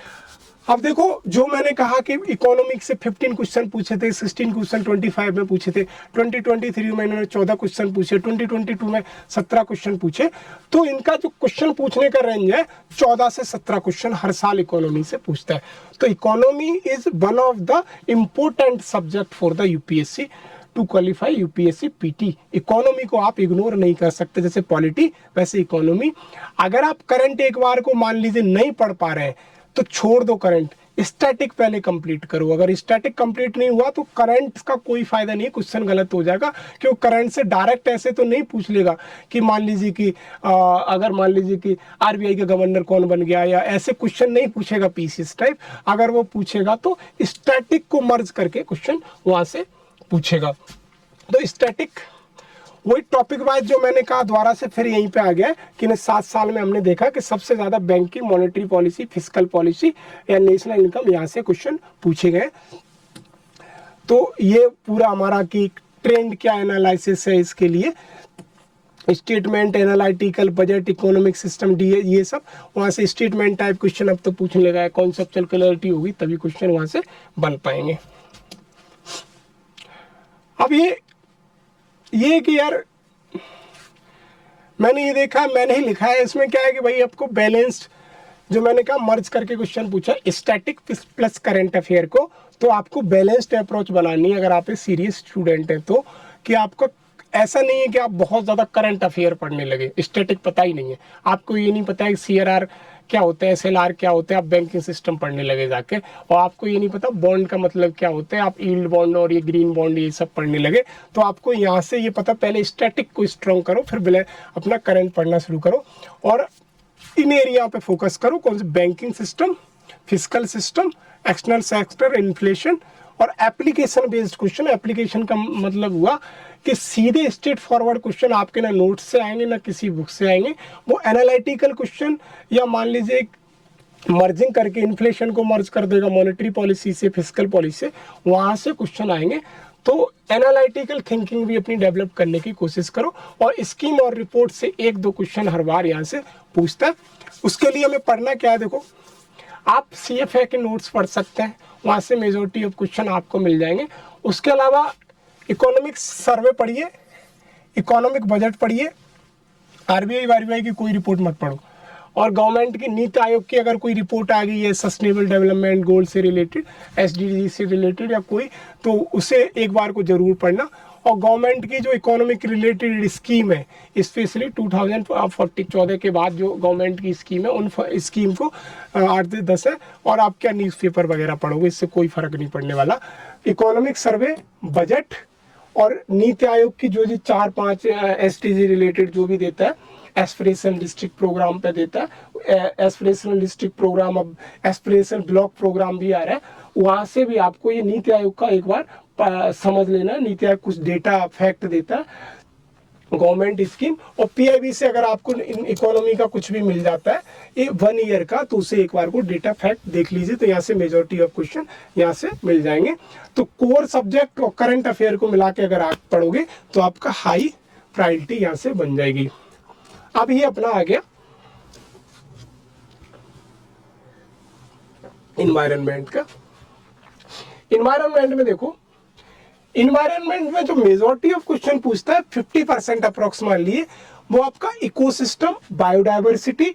अब देखो, जो मैंने कहा कि इकोनॉमिक्स से 15 क्वेश्चन पूछे थे, 16 क्वेश्चन 25 में पूछे थे, 2023 में इन्होंने 14 क्वेश्चन पूछे, 2022 में 17 क्वेश्चन पूछे। तो इनका जो क्वेश्चन पूछने का रेंज है 14 से 17 क्वेश्चन हर साल इकोनॉमी से पूछता है। तो economy is one of the important subject for the UPSC to qualify UPSC PT। Economy को आप इग्नोर नहीं कर सकते, जैसे पॉलिटी वैसे इकोनॉमी। अगर आप करंट एक बार को मान लीजिए नहीं पढ़ पा रहे हैं तो छोड़ दो करंट, स्टैटिक पहले कंप्लीट करो। अगर स्टैटिक कंप्लीट नहीं हुआ तो करंट का कोई फायदा नहीं, क्वेश्चन गलत हो जाएगा। क्यों, करंट से डायरेक्ट ऐसे तो नहीं पूछ लेगा कि मान लीजिए कि अगर मान लीजिए कि RBI का गवर्नर कौन बन गया, या ऐसे क्वेश्चन नहीं पूछेगा PCS टाइप। अगर वो पूछेगा तो स्टैटिक को मर्ज करके क्वेश्चन वहां से पूछेगा। तो स्टैटिक वही टॉपिक वाइज जो मैंने कहा, द्वारा से फिर यहीं पे आ गया कि 7 साल में हमने देखा कि सबसे ज्यादा banking, monetary policy, fiscal policy या नेशनल इनकम, यहाँ से क्वेश्चन पूछे गए। तो ये पूरा हमारा कि ट्रेंड क्या एनालिसिस है, इसके लिए statement, analytical, budget, economic system, DA, ये सब वहाँ से स्टेटमेंट टाइप क्वेश्चन अब तो पूछने लगा है। कॉन्सेप्चुअल क्लैरिटी होगी तभी क्वेश्चन वहाँ से बन पाएंगे। अब ये कि यार मैंने ये देखा, मैंने ही लिखा है, इसमें क्या है कि भाई आपको बैलेंस्ड, जो मैंने कहा मर्ज करके क्वेश्चन पूछा स्टैटिक प्लस करंट अफेयर को, तो आपको बैलेंस्ड अप्रोच बनानी है अगर आप सीरियस स्टूडेंट हैं तो। कि आपको ऐसा नहीं है कि आप बहुत ज़्यादा करंट अफेयर पढ़ने लगे, स्टैटिक पता ही नहीं है आपको, ये नहीं पता है CRR क्या होता है, SLR क्या होता है, आप बैंकिंग सिस्टम पढ़ने लगे जाके, और आपको ये नहीं पता बॉन्ड का मतलब क्या होता है, आप यील्ड बॉन्ड और ये ग्रीन बॉन्ड ये सब पढ़ने लगे। तो आपको यहाँ से ये पता, पहले स्टैटिक को स्ट्रॉन्ग करो, फिर अपना करंट पढ़ना शुरू करो और इन एरिया पे फोकस करो। कौन से, banking system, fiscal system, external sector, inflation और एप्लीकेशन बेस्ड क्वेश्चन। एप्लीकेशन का मतलब हुआ कि सीधे स्ट्रेट फॉरवर्ड क्वेश्चन आपके ना नोट्स से आएंगे ना किसी बुक से आएंगे, वो एनालिटिकल क्वेश्चन, या मान लीजिए मर्जिंग करके इन्फ्लेशन को मर्ज कर देगा मॉनेटरी पॉलिसी से, फिस्कल पॉलिसी से, वहां से क्वेश्चन आएंगे। तो एनालिटिकल थिंकिंग भी अपनी डेवलप करने की कोशिश करो, और स्कीम और रिपोर्ट से 1-2 क्वेश्चन हर बार यहाँ से पूछता है। उसके लिए हमें पढ़ना क्या है, देखो आप CFA के नोट्स पढ़ सकते हैं, वहाँ से मेजोरिटी ऑफ क्वेश्चन आपको मिल जाएंगे। उसके अलावा इकोनॉमिक्स सर्वे पढ़िए, इकोनॉमिक बजट पढ़िए, RBI की कोई रिपोर्ट मत पढ़ो, और गवर्नमेंट की नीति आयोग की अगर कोई रिपोर्ट आ गई है सस्टेनेबल डेवलपमेंट गोल से रिलेटेड, SDG से रिलेटेड या कोई, तो उसे एक बार को जरूर पढ़ना। और गवर्नमेंट की जो इकोनॉमिक रिलेटेड स्कीम है, स्पेशली 2014 के बाद जो गवर्नमेंट की स्कीम है, उन स्कीम को 8 से 10 है, और आप क्या न्यूज़पेपर वगैरह पढ़ोगे, इससे कोई फर्क नहीं पड़ने वाला। इकोनॉमिक सर्वे, बजट और नीति आयोग की जो 4-5 SDG रिलेटेड जो भी देता है, एस्पिरेशनल डिस्ट्रिक्ट प्रोग्राम पे देता है, एस्पिरेशनल डिस्ट्रिक्ट प्रोग्राम, अब एस्पिरेशनल ब्लॉक प्रोग्राम भी आ रहा है, वहां से भी आपको ये नीति आयोग का एक बार समझ लेना। नीति आयोग कुछ डेटा फैक्ट देता है, गवर्नमेंट स्कीम। और पीआईबी से अगर आपको इकोनॉमी का कुछ भी मिल जाता है ये 1 ईयर का, तो उसे एक बार को डेटा फैक्ट देख लीजिए, तो यहाँ से मेजॉरिटी ऑफ क्वेश्चन यहाँ से मिल जाएंगे। तो कोर सब्जेक्ट और करंट अफेयर को मिला के अगर आप पढ़ोगे तो आपका हाई प्रायोरिटी यहाँ से बन जाएगी। अब ये अपना आ गया इन्वायरमेंट का। इन्वायरमेंट में देखो, इन्वायरमेंट में जो मेजॉरिटी ऑफ क्वेश्चन पूछता है 50% अप्रोक्सीमेटली वो आपका इकोसिस्टम, बायोडाइवर्सिटी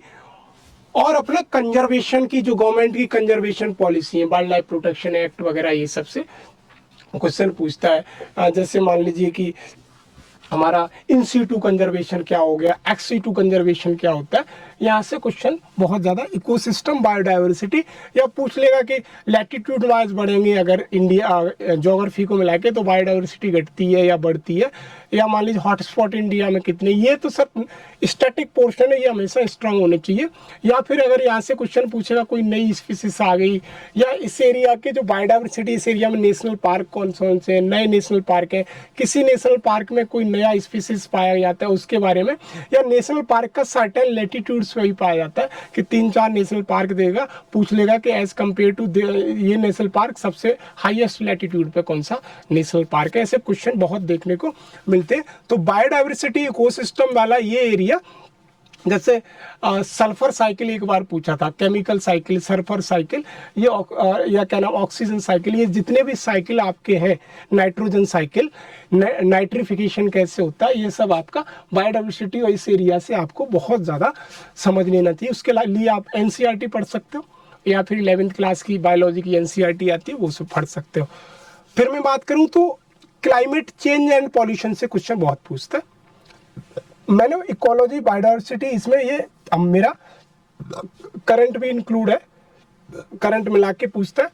और अपना कंजर्वेशन की जो गवर्नमेंट की कंजर्वेशन पॉलिसी है, वाइल्ड लाइफ प्रोटेक्शन एक्ट वगैरह, ये सबसे क्वेश्चन पूछता है। जैसे मान लीजिए कि हमारा इन सीटू कंजर्वेशन क्या हो गया, एक्स सीटू कंजर्वेशन क्या होता है, यहाँ से क्वेश्चन बहुत ज़्यादा। इकोसिस्टम, बायोडाइवर्सिटी, या पूछ लेगा कि लैटिट्यूड वाइज बढ़ेंगे अगर इंडिया ज्योग्राफी को मिला के तो बायोडाइवर्सिटी घटती है या बढ़ती है, या मान लीजिए हॉटस्पॉट इंडिया में कितने, ये तो सब स्टैटिक पोर्शन है, ये हमेशा स्ट्रांग होने चाहिए। या फिर अगर यहाँ से क्वेश्चन पूछेगा कोई नई स्पीसीज आ गई, या इस एरिया के जो बायोडाइवर्सिटी, इस एरिया में नेशनल पार्क कौन कौन से नए नेशनल पार्क है, किसी नेशनल पार्क में कोई नया स्पीसीज पाया जाता है उसके बारे में, या नेशनल पार्क का सर्टेन लैटिट्यूड्स पे ही पाया जाता है कि 3-4 नेशनल पार्क देगा, पूछ लेगा कि एज कम्पेयर टू ये नेशनल पार्क सबसे हाईएस्ट लैटिट्यूड पे कौन सा नेशनल पार्क है। ऐसे क्वेश्चन बहुत देखने को मिलते हैं। तो बायोडाइवर्सिटी, इकोसिस्टम वाला ये एरिया, जैसे सल्फर साइकिल एक बार पूछा था, केमिकल साइकिल, सल्फर साइकिल, ये या क्या नाम, ऑक्सीजन साइकिल, ये जितने भी साइकिल आपके हैं, नाइट्रोजन साइकिल, नाइट्रिफिकेशन कैसे होता है, ये सब आपका बायोडाइवर्सिटी और इस एरिया से आपको बहुत ज़्यादा समझ लेना चाहिए। उसके लिए आप एनसीईआरटी पढ़ सकते हो, या फिर 11th क्लास की बायोलॉजी की एनसीईआरटी आती है वो सब पढ़ सकते हो। फिर मैं बात करूँ तो क्लाइमेट चेंज एंड पॉल्यूशन से क्वेश्चन बहुत पूछता है। मैंने इकोलॉजी, बायोडाइवर्सिटी, इसमें ये अब मेरा करंट भी इंक्लूड है, करंट मिला के पूछता है।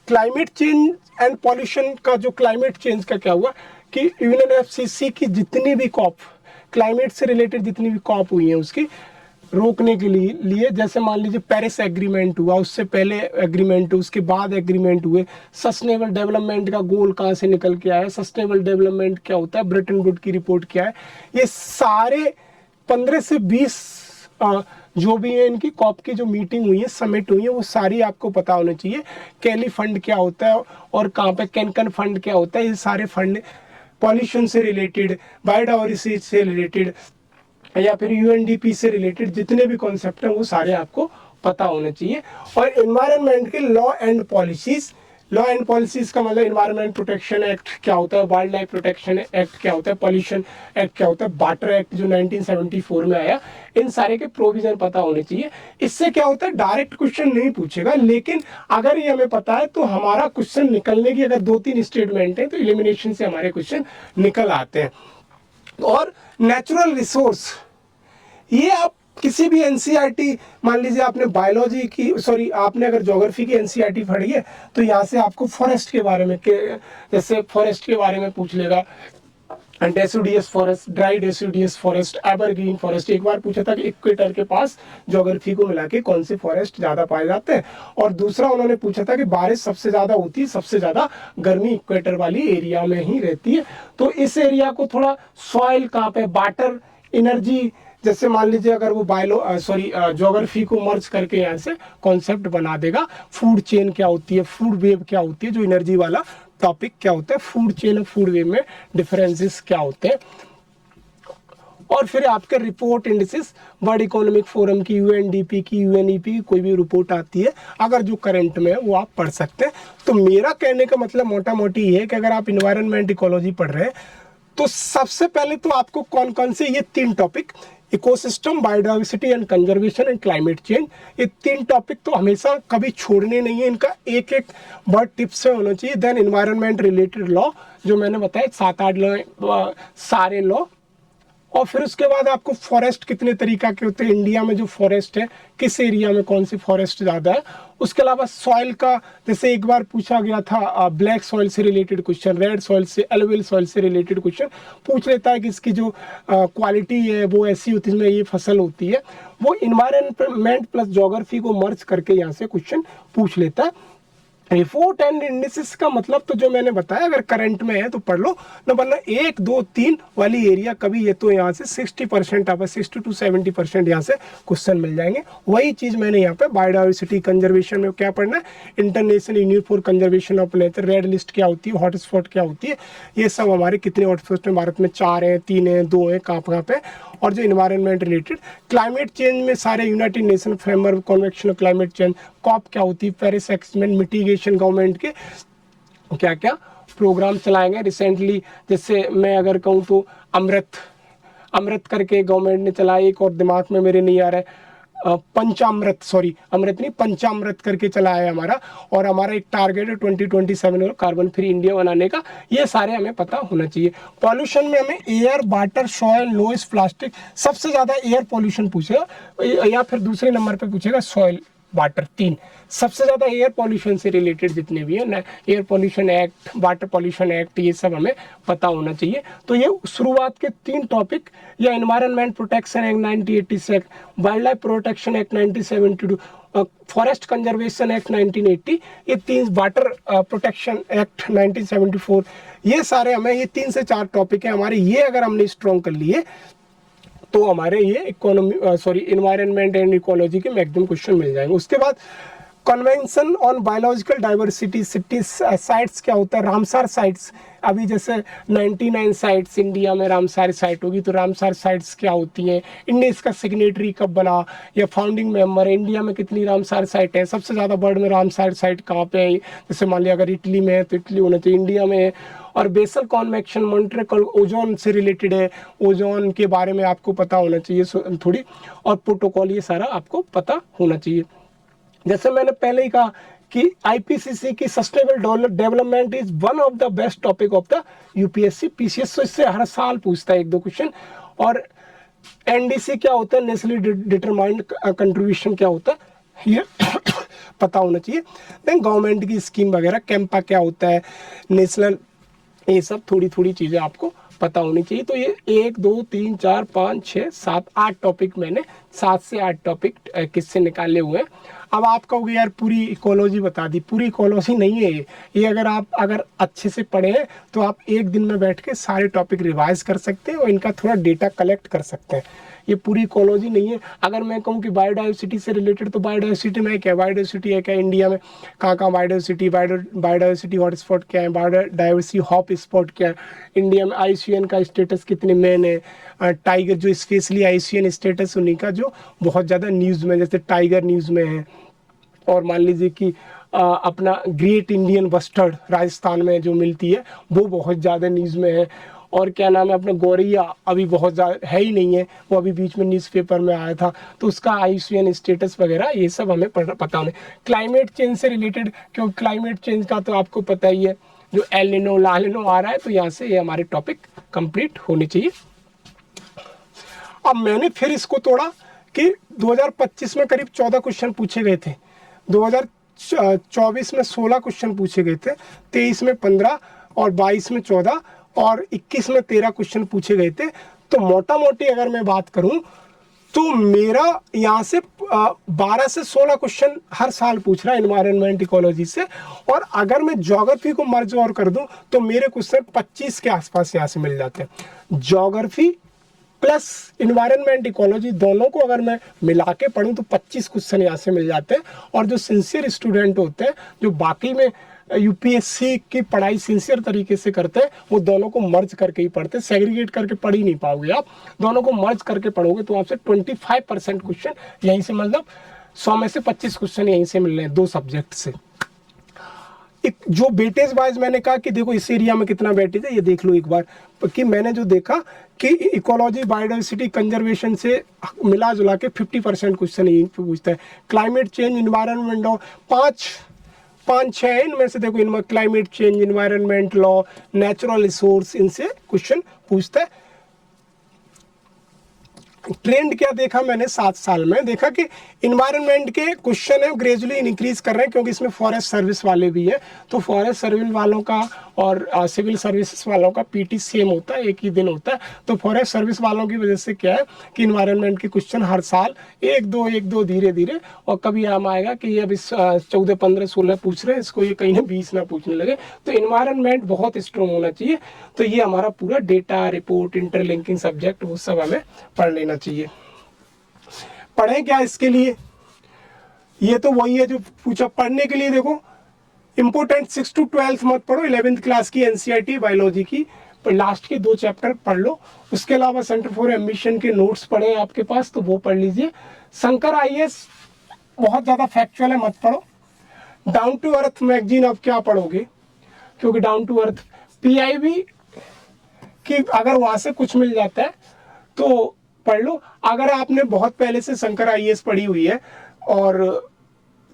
क्लाइमेट चेंज एंड पॉल्यूशन का, जो क्लाइमेट चेंज का क्या हुआ कि यूएनएफसीसी की जितनी भी कॉप, क्लाइमेट से रिलेटेड जितनी भी कॉप हुई हैं उसकी रोकने के लिए जैसे मान लीजिए पेरिस एग्रीमेंट हुआ, उससे पहले एग्रीमेंट, उसके बाद एग्रीमेंट हुए, सस्टेनेबल डेवलपमेंट का गोल कहाँ से निकल के आया, सस्टेनेबल डेवलपमेंट क्या होता है, ब्रेटन वुड की रिपोर्ट क्या है, ये सारे 15 से 20 जो भी है इनकी कॉप की जो मीटिंग हुई है, समिट हुई है, वो सारी आपको पता होना चाहिए। कैली फंड क्या होता है और कहाँ पे कैनकन फंड क्या होता है, ये सारे फंड पॉल्यूशन से रिलेटेड, बायोडाइवर्सिटी से रिलेटेड, या फिर यूएनडीपी से रिलेटेड जितने भी कॉन्सेप्ट हैं वो सारे आपको पता होने चाहिए। और एनवायरनमेंट के law and policies, law and policies का मतलब एनवायरनमेंट प्रोटेक्शन एक्ट क्या होता है, वाइल्ड लाइफ प्रोटेक्शन एक्ट क्या होता है, पॉल्यूशन एक्ट क्या होता है, वाटर एक्ट जो 1974 में आया, इन सारे के प्रोविजन पता होने चाहिए। इससे क्या होता है, डायरेक्ट क्वेश्चन नहीं पूछेगा, लेकिन अगर ये हमें पता है तो हमारा क्वेश्चन निकलने की अगर 2-3 स्टेटमेंट है तो एलिमिनेशन से हमारे क्वेश्चन निकल आते हैं। और नेचुरल रिसोर्स, ये आप किसी भी एनसीईआरटी, मान लीजिए आपने बायोलॉजी की, सॉरी आपने अगर ज्योग्राफी की एनसीईआरटी पढ़ी है तो यहाँ से आपको फॉरेस्ट के बारे में, जैसे फॉरेस्ट के बारे में पूछ लेगा, deciduous forest, dry deciduous forest, evergreen forest. एक बार पूछा था कि इक्वेटर के पास ज्योग्राफी को मिला के कौन से फॉरेस्ट ज्यादा पाए जाते हैं, और दूसरा उन्होंने पूछा था कि बारिश सबसे ज्यादा होती है, सबसे ज्यादा गर्मी इक्वेटर वाली एरिया में ही रहती है। तो इस एरिया को थोड़ा सॉइल कहाँ पे, वाटर, एनर्जी, जैसे मान लीजिए अगर वो ज्योग्राफी को मर्ज करके यहाँ से कॉन्सेप्ट बना देगा, फूड चेन क्या होती है, फूड वेव क्या होती है, जो एनर्जी वाला टॉपिक क्या होता है, फूड चेन और फूड वेव में डिफरेंसेस क्या होते हैं। और फिर आपके report indices, world economic forum की, यूएनडीपी की, यूएनईपी की कोई भी रिपोर्ट आती है अगर जो करंट में है वो आप पढ़ सकते हैं। तो मेरा कहने का मतलब मोटा मोटी ये है कि अगर आप इन्वायरमेंट इकोलॉजी पढ़ रहे हैं तो सबसे पहले तो आपको कौन कौन से ये 3 topic, ecosystem, biodiversity and conservation and climate change, ये 3 टॉपिक तो हमेशा कभी छोड़ने नहीं है, इनका एक एक वर्ड टिप्स से होना चाहिए। देन एनवायरनमेंट रिलेटेड लॉ, जो मैंने बताया 7-8 लॉ, सारे लॉ। और फिर उसके बाद आपको फॉरेस्ट कितने तरीका के होते हैं, इंडिया में जो फॉरेस्ट है किस एरिया में कौन सी फॉरेस्ट ज़्यादा है। उसके अलावा सॉइल का, जैसे एक बार पूछा गया था ब्लैक सॉइल से रिलेटेड क्वेश्चन, रेड सॉइल से, एलुवियल सॉइल से रिलेटेड क्वेश्चन पूछ लेता है कि इसकी जो क्वालिटी है वो ऐसी होती है, इसमें ये फसल होती है। वो इन्वायरमेंट प्लस ज्योग्राफी को मर्ज करके यहाँ से क्वेश्चन पूछ लेता है। रिपोर्ट एंड इंडिसेस का मतलब तो जो मैंने बताया, अगर करंट में है तो पढ़ लो, न वरना 1, 2, 3 वाली एरिया कभी ये तो यहाँ से 60% आप 60 to 70% यहाँ से क्वेश्चन मिल जाएंगे। वही चीज़ मैंने यहाँ पे बायोडाइवर्सिटी कंजर्वेशन में क्या पढ़ना है, international union for conservation of nature, red list क्या होती है, हॉटस्पॉट क्या होती है, ये सब हमारे कितने हॉटस्पॉट में भारत में 4 हैं, 3 हैं, 2 हैं, कहाँ पे, और जो इन्वायरमेंट रिलेटेड क्लाइमेट चेंज में सारे United Nation framework convention of climate change, COP क्या होती है, पेरिस एग्रीमेंट, मिटिगेशन, गवर्नमेंट के क्या क्या प्रोग्राम चलाएंगे रिसेंटली। जैसे मैं अगर कहूँ तो अमृत करके गवर्नमेंट ने चलाया, एक और दिमाग में मेरे नहीं आ रहा है, पंचामृत, सॉरी अमृत नहीं, पंचामृत करके चला है हमारा, और हमारा एक टारगेट है 2027 में कार्बन फ्री इंडिया बनाने का। ये सारे हमें पता होना चाहिए। पॉल्यूशन में हमें air, water, soil, noise, plastic, सबसे ज़्यादा एयर पॉल्यूशन पूछेगा, या फिर दूसरे नंबर पे पूछेगा सॉइल, वाटर, 3 सबसे ज़्यादा एयर पॉल्यूशन से रिलेटेड जितने भी हैं ना, air pollution act, water pollution act, ये सब हमें पता होना चाहिए। तो ये शुरुआत के 3 टॉपिक, या environment protection act 1986, wild life protection act 1972, forest conservation act 1980, ये 3, वाटर प्रोटेक्शन एक्ट 1974, ये सारे हमें, ये 3 से 4 टॉपिक है हमारे, ये अगर हमने स्ट्रॉन्ग कर लिए तो हमारे ये इन्वायरमेंट एंड इकोलॉजी के मैक्सिमम क्वेश्चन मिल जाएंगे। उसके बाद convention on biological diversity sites क्या होता है, रामसार साइट्स, अभी जैसे 99 साइट्स इंडिया में रामसार साइट होगी, तो रामसार साइट्स क्या होती हैं, इंडिया इसका सिग्नेटरी कब बना, या फाउंडिंग मेंबर है, इंडिया में कितनी रामसार साइट है, सबसे ज़्यादा वर्ल्ड में रामसार साइट कहाँ पे है, जैसे मान लिया अगर इटली में है तो इटली होना चाहिए, इंडिया में है। और बेसल कॉन्वेक्शन, मॉन्ट्रियल ओजोन से रिलेटेड है, ओजोन के बारे में आपको पता होना चाहिए थोड़ी, और प्रोटोकॉल, ये सारा आपको पता होना चाहिए। जैसे मैंने पहले ही कहा कि आईपीसीसी की sustainable development is one of the best topic of the UPSC PCS, तो इससे हर साल पूछता है 1-2 क्वेश्चन। और एनडीसी क्या होता है, नेशनली डिटरमाइंड कंट्रीब्यूशन क्या होता है, ये पता होना चाहिए। देन गवर्नमेंट की स्कीम वगैरह, कैंपा क्या होता है, नेशनल, ये सब थोड़ी थोड़ी चीज़ें आपको पता होनी चाहिए। तो ये 1, 2, 3, 4, 5, 6, 7, 8 टॉपिक, मैंने 7 से 8 टॉपिक किससे निकाले हुए हैं। अब आप कहोगे यार पूरी इकोलॉजी बता दी, पूरी इकोलॉजी नहीं है ये अगर अच्छे से पढ़े हैं तो आप एक दिन में बैठ के सारे टॉपिक रिवाइज कर सकते हैं और इनका थोड़ा डेटा कलेक्ट कर सकते हैं। ये पूरी इकोलॉजी नहीं है। अगर मैं कहूँ कि बायोडाइवर्सिटी से रिलेटेड, तो बायोडाइवर्सिटी में क्या, बायोडाइवर्सिटी है क्या, इंडिया में कहाँ कहाँ बायोडाइवर्सिटी हॉटस्पॉट क्या है, बायोडाइवर्सिटी हॉट स्पॉट क्या है, इंडिया में IUCN का स्टेटस कितने मेन है, टाइगर जो स्पेशली IUCN स्टेटस उन्हीं का जो बहुत ज़्यादा न्यूज़ में, जैसे टाइगर न्यूज़ में है, और मान लीजिए कि अपना ग्रेट इंडियन बस्टर्ड राजस्थान में जो मिलती है वो बहुत ज़्यादा न्यूज़ में है, और क्या नाम है अपना गौरैया अभी बहुत ज़्यादा है ही नहीं है, वो अभी बीच में न्यूज़पेपर में आया था, तो उसका IUCN स्टेटस वगैरह ये सब हमें पता होने। क्लाइमेट चेंज से रिलेटेड, क्योंकि क्लाइमेट चेंज का तो आपको पता ही है, जो एल निनो ला निनो आ रहा है, तो यहाँ से ये हमारे टॉपिक कंप्लीट होने चाहिए। अब मैंने फिर इसको तोड़ा कि 2025 में करीब 14 क्वेश्चन पूछे गए थे, 2024 में 16 क्वेश्चन पूछे गए थे, 23 में 15 और 22 में 14 और 21 में 13 क्वेश्चन पूछे गए थे। तो मोटा मोटी अगर मैं बात करूं तो मेरा यहाँ से 12 से 16 क्वेश्चन हर साल पूछ रहा है एनवायरनमेंट इकोलॉजी से, और अगर मैं ज्योग्राफी को मर्ज और कर दूं तो मेरे क्वेश्चन 25 के आसपास यहाँ से मिल जाते हैं। ज्योग्राफी प्लस इन्वायरमेंट इकोलॉजी दोनों को अगर मैं मिला के पढ़ूँ तो 25 क्वेश्चन यहाँ से मिल जाते हैं। और जो सिंसियर स्टूडेंट होते हैं, जो बाकी में यूपीएससी की पढ़ाई सिंसियर तरीके से करते हैं, वो दोनों को मर्ज करके ही पढ़ते हैं, सेग्रीगेट करके पढ़ ही नहीं पाओगे आप, दोनों को मर्ज करके पढ़ोगे तो आपसे 25% क्वेश्चन यहीं से, मतलब 100 में से 25 क्वेश्चन यहीं से मिल रहे हैं 2 सब्जेक्ट से। एक जो वेटेज वाइज मैंने कहा कि देखो इस एरिया में कितना वेटेज है, ये देख लो एक बार कि मैंने जो देखा कि इकोलॉजी बायोडाइवर्सिटी कंजर्वेशन से मिला जुला के 50% क्वेश्चन यहीं पे पूछता है। क्लाइमेट चेंज, इन्वायरमेंट लॉ, 5-6 है इनमें से, देखो इनमें climate change, environment law, natural resource, इनसे क्वेश्चन पूछता है। ट्रेंड क्या देखा मैंने 7 साल में, देखा कि इन्वायरमेंट के क्वेश्चन है ग्रेजुअली इंक्रीज कर रहे हैं, क्योंकि इसमें फॉरेस्ट सर्विस वाले भी है, तो फॉरेस्ट सर्विस वालों का और सिविल सर्विसेज वालों का पीटी सेम होता है, एक ही दिन होता है। तो फॉरेस्ट सर्विस वालों की वजह से क्या है कि इन्वायरमेंट के क्वेश्चन हर साल एक दो धीरे धीरे, और कभी आम आएगा कि ये अभी 14, 15, 16 पूछ रहे हैं, इसको ये कहीं ना 20 ना पूछने लगे। तो इन्वायरमेंट बहुत स्ट्रॉन्ग होना चाहिए। तो ये हमारा पूरा डेटा, रिपोर्ट, इंटरलिंकिंग सब्जेक्ट, वो सब हमें पढ़ लेना चाहिए। पढ़ें क्या इसके लिए, ये तो वही है जो पूछा। पढ़ने के लिए देखो इंपोर्टेंट 6 to 12 मत पढ़ो, 11th क्लास की एनसीईआरटी बायोलॉजी की पर लास्ट के 2 चैप्टर पढ़ लो। उसके अलावा सेंटर फॉर एम्बिशन के नोट्स पढ़े हैं आपके पास, तो वो पढ़ लीजिए। शंकर आईएएस बहुत ज़्यादा फैक्चुअल है, मत पढ़ो। डाउन टू अर्थ मैगजीन अब क्या पढ़ोगे, क्योंकि डाउन टू अर्थ पीआईबी की अगर वहाँ से कुछ मिल जाता है तो पढ़ लो। अगर आपने बहुत पहले से शंकर आईएएस पढ़ी हुई है और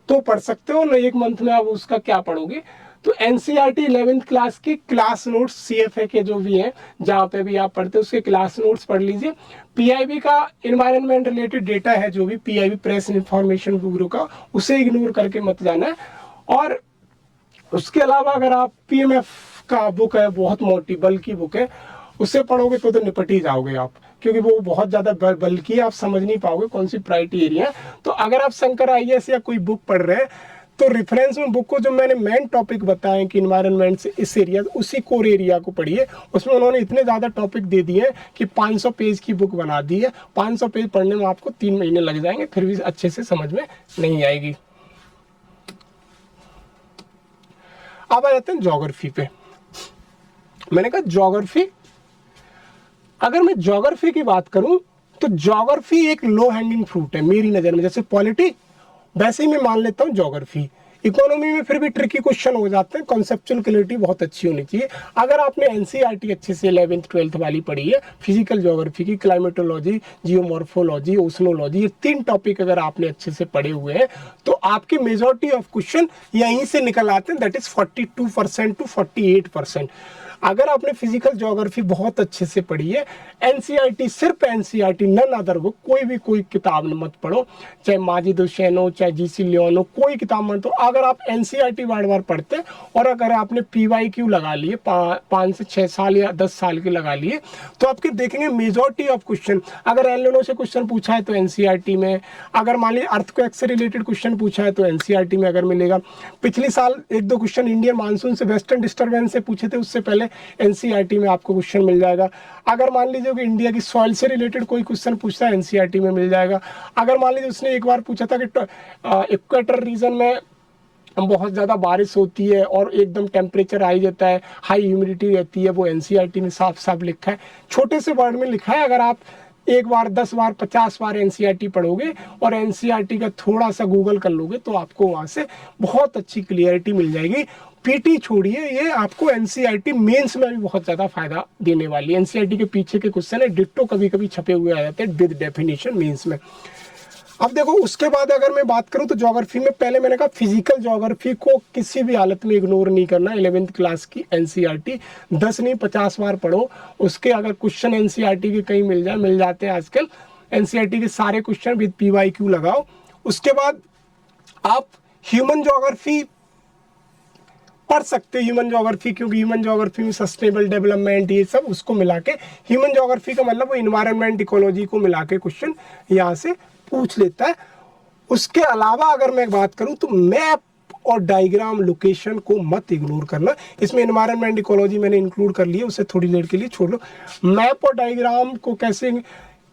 तो पढ़ सकते हो ना, एक मंथ में आप उसका क्या पढ़ोगे। तो एनसीईआरटी 11th क्लास की क्लास नोट्स सीएफए के जो भी हैं, जहाँ पे भी आप पढ़ते हो उसके क्लास नोट्स पढ़ लीजिए। पीआईबी का इन्वायरमेंट रिलेटेड डेटा है, जो भी पीआईबी प्रेस इंफॉर्मेशन ब्यूरो का, उसे इग्नोर करके मत जाना है। और उसके अलावा अगर आप पीएमएफ का बुक है, बहुत मोटी बल्कि बुक है, उससे पढ़ोगे तो निपट ही जाओगे आप, क्योंकि वो बहुत ज़्यादा बल्कि आप समझ नहीं पाओगे कौन सी प्रायोरिटी एरिया है। तो अगर आप शंकर आईएएस या कोई बुक पढ़ रहे हैं तो रेफरेंस में बुक को जो मैंने मेन टॉपिक बताए कि इन्वायरमेंट से इस एरिया, उसी कोर एरिया को पढ़िए। उसमें उन्होंने इतने ज़्यादा टॉपिक दे दिए हैं कि 500 पेज की बुक बना दी है। 500 पेज पढ़ने में आपको 3 महीने लग जाएंगे, फिर भी अच्छे से समझ में नहीं आएगी। अब आ जाते हैं ज्योग्राफी पे। मैंने कहा ज्योग्राफी, अगर मैं ज्योग्राफी की बात करूं तो ज्योग्राफी एक लो हैंगिंग फ्रूट है मेरी नज़र में। जैसे पॉलिटी, वैसे ही मैं मान लेता हूं ज्योग्राफी। इकोनॉमी में फिर भी ट्रिकी क्वेश्चन हो जाते हैं, कॉन्सेप्चुअल क्लैरिटी बहुत अच्छी होनी चाहिए। अगर आपने एनसीईआरटी अच्छे से 11th 12th वाली पढ़ी है, फिजिकल ज्योग्राफी की, क्लाइमेटोलॉजी, जियोमॉर्फोलॉजी, ओशनोलॉजी, ये 3 टॉपिक अगर आपने अच्छे से पढ़े हुए हैं तो आपकी मेजॉरिटी ऑफ क्वेश्चन यहीं से निकल आते हैं। That is 42% to 48%। अगर आपने फिजिकल ज्योग्राफी बहुत अच्छे से पढ़ी है, एनसीईआरटी, सिर्फ एनसीईआरटी, नन अदर बुक, कोई किताब मत पढ़ो, चाहे माजिद हुसैन हो, चाहे जीसी लियोन हो, कोई किताब मत पढ़ो। अगर आप एनसीईआरटी बार बार पढ़ते हैं और अगर आपने पीवाईक्यू लगा लिए 5 से 6 साल या 10 साल के लगा लिए, तो आपके देखेंगे मेजॉरिटी ऑफ क्वेश्चन, अगर एलएनओ से क्वेश्चन पूछा है तो एनसीईआरटी में, अगर मान लीजिए अर्थक्वेक से रिलेटेड क्वेश्चन पूछा है तो एनसीईआरटी में अगर मिलेगा। पिछले साल 1-2 क्वेश्चन इंडियन मानसून से, वेस्टर्न डिस्टर्बेंस से पूछे थे, उससे पहले एनसीईआरटी में आपको क्वेश्चन मिल जाएगा। अगर मान लीजिए कि इंडिया की सॉइल से रिलेटेड कोई क्वेश्चन पूछता है, एनसीईआरटी में मिल जाएगा। अगर मान लीजिए उसने एक बार पूछा था कि इक्वेटर रीजन में बहुत ज़्यादा बारिश होती है और एकदम टेम्परेचर हाई जाता है, हाई ह्यूमिडिटी रहती है, वो एनसीईआरटी में साफ साफ लिखा है, छोटे से वर्ड में लिखा है। अगर आप एक बार, 10 बार, 50 बार एनसीईआरटी पढ़ोगे और एनसीईआरटी का थोड़ा सा गूगल कर लोगे तो आपको वहाँ से बहुत अच्छी क्लियरिटी मिल जाएगी। पीटी छोड़िए, ये आपको एनसीईआरटी मेंस में भी बहुत ज़्यादा फायदा देने वाली है। एनसीईआरटी के पीछे के क्वेश्चन है डिट्टो कभी कभी छपे हुए आ जाते हैं विद डेफिनेशन मेंस में। अब देखो उसके बाद अगर मैं बात करूं तो ज्योग्राफी में पहले मैंने कहा फिजिकल ज्योग्राफी को किसी भी हालत में इग्नोर नहीं करना। 11th क्लास की एनसीईआरटी 10 नहीं 50 बार पढ़ो। उसके अगर क्वेश्चन एनसीईआरटी के कहीं मिल जाते हैं आजकल, एनसीईआरटी के सारे क्वेश्चन विद पीवाईक्यू लगाओ। उसके बाद आप ह्यूमन ज्योग्राफी पढ़ सकते हैं, ह्यूमन ज्योग्राफी, क्योंकि ह्यूमन ज्योग्राफी में सस्टेनेबल डेवलपमेंट ये सब उसको मिला के, ह्यूमन ज्योग्राफी का मतलब वो इन्वायरमेंट इकोलॉजी को मिला के क्वेश्चन यहाँ से पूछ लेता है। उसके अलावा अगर मैं बात करूं तो मैप और डायग्राम, लोकेशन को मत इग्नोर करना। इसमें एनवायरनमेंट इकोलॉजी मैंने इंक्लूड कर लिया, उसे थोड़ी देर के लिए छोड़ लो। मैप और डायग्राम को कैसे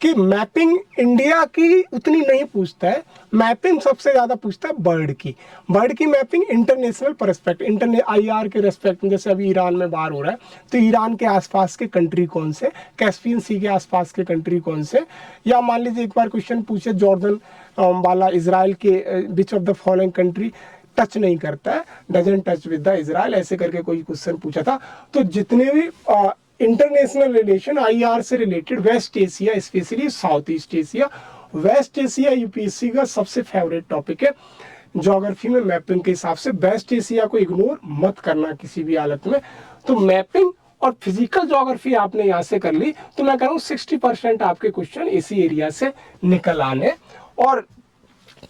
कि मैपिंग इंडिया की उतनी नहीं पूछता है, मैपिंग सबसे ज़्यादा पूछता है बर्ड की मैपिंग इंटरनेशनल परस्पेक्ट, IR के रेस्पेक्ट में। जैसे अभी ईरान में वार हो रहा है तो ईरान के आसपास के कंट्री कौन से, कैस्पियन सी के आसपास के कंट्री कौन से, या मान लीजिए एक बार क्वेश्चन पूछे जॉर्डन वाला, इसराइल के which of the following country touch नहीं करता है, doesn't touch with the Israel, ऐसे करके कोई क्वेश्चन पूछा था। तो जितने भी इंटरनेशनल रिलेशन IR से रिलेटेड, west Asia, specially south east Asia, west Asia UPSC का सबसे फेवरेट टॉपिक है ज्योग्राफी में। मैपिंग के हिसाब से वेस्ट एशिया को इग्नोर मत करना किसी भी हालत में। तो मैपिंग और फिजिकल ज्योग्राफी आपने यहाँ से कर ली तो मैं कह रहा हूँ 60% आपके क्वेश्चन इसी एरिया से निकल आने और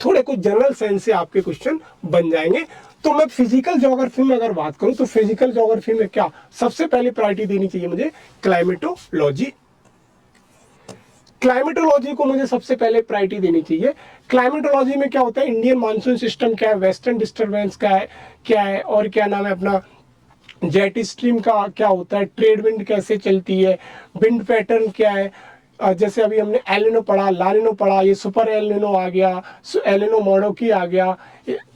थोड़े कुछ जनरल साइंस से आपके क्वेश्चन बन जाएंगे। तो तो मैं फिजिकल ज्योग्राफी में अगर बात करूं तो फिजिकल ज्योग्राफी में क्या सबसे पहले प्रायोरिटी देनी चाहिए मुझे, क्लाइमेटोलॉजी। क्लाइमेटोलॉजी को मुझे सबसे पहले प्रायोरिटी देनी चाहिए। क्लाइमेटोलॉजी में क्या होता है, इंडियन मानसून सिस्टम क्या है, वेस्टर्न डिस्टर्बेंस क्या है और क्या नाम है अपना, जेट स्ट्रीम का क्या होता है, ट्रेड विंड कैसे चलती है, विंड पैटर्न क्या है। जैसे अभी हमने एलिनो पढ़ा, लानिनो पढ़ा, ये सुपर एलिनो आ गया, एलिनो मोडोकी आ गया।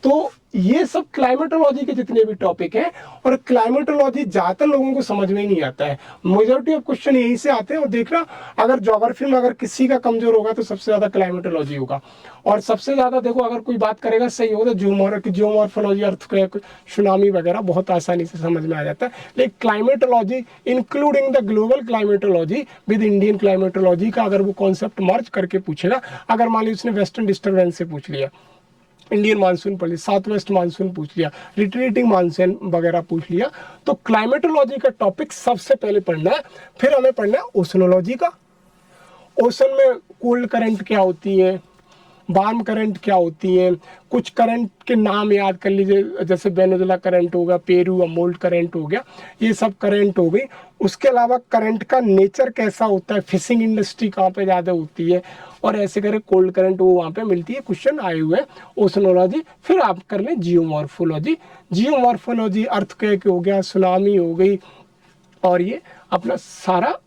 तो ये सब क्लाइमेटोलॉजी के जितने भी टॉपिक हैं, और क्लाइमेटोलॉजी ज्यादातर लोगों को समझ में ही नहीं आता है। मेजोरिटी ऑफ क्वेश्चन यहीं से आते हैं। और देखना, अगर ज्योग्राफी में अगर किसी का कमजोर होगा तो सबसे ज्यादा क्लाइमेटोलॉजी होगा। और सबसे ज्यादा देखो, अगर कोई बात करेगा सही होगा तो जियोमॉर्फोलॉजी, अर्थक्वेक, सुनामी वगैरह बहुत आसानी से समझ में आ जाता है। लेकिन climatology including the global climatology with Indian climatology का अगर वो कॉन्सेप्ट मर्ज करके पूछेगा, अगर मान लीजिए उसने वेस्टर्न डिस्टर्बेंस से पूछ लिया, इंडियन मानसून पढ़ लिया, साउथ वेस्ट मानसून पूछ लिया, रिट्रीटिंग मानसून वगैरह पूछ लिया, तो क्लाइमेटोलॉजी का टॉपिक सबसे पहले पढ़ना है। फिर हमें पढ़ना है ओशनोलॉजी का। ओशन में कोल्ड करंट क्या होती है, वार्म करंट क्या होती है, कुछ करंट के नाम याद कर लीजिए, जैसे वेनेजुला करंट होगा, पेरू अमोल्ट करंट हो गया, ये सब करंट हो गई। उसके अलावा करंट का नेचर कैसा होता है, फिशिंग इंडस्ट्री कहाँ पे ज़्यादा होती है, और ऐसे करे कोल्ड करंट वो वहाँ पे मिलती है। क्वेश्चन आए हुए हैं ओशनोलॉजी। फिर आप कर लें जियोमॉर्फोलॉजी। जियोमॉर्फोलॉजी अर्थक्वेक हो गया, सुनामी हो गई, और ये अपना सारा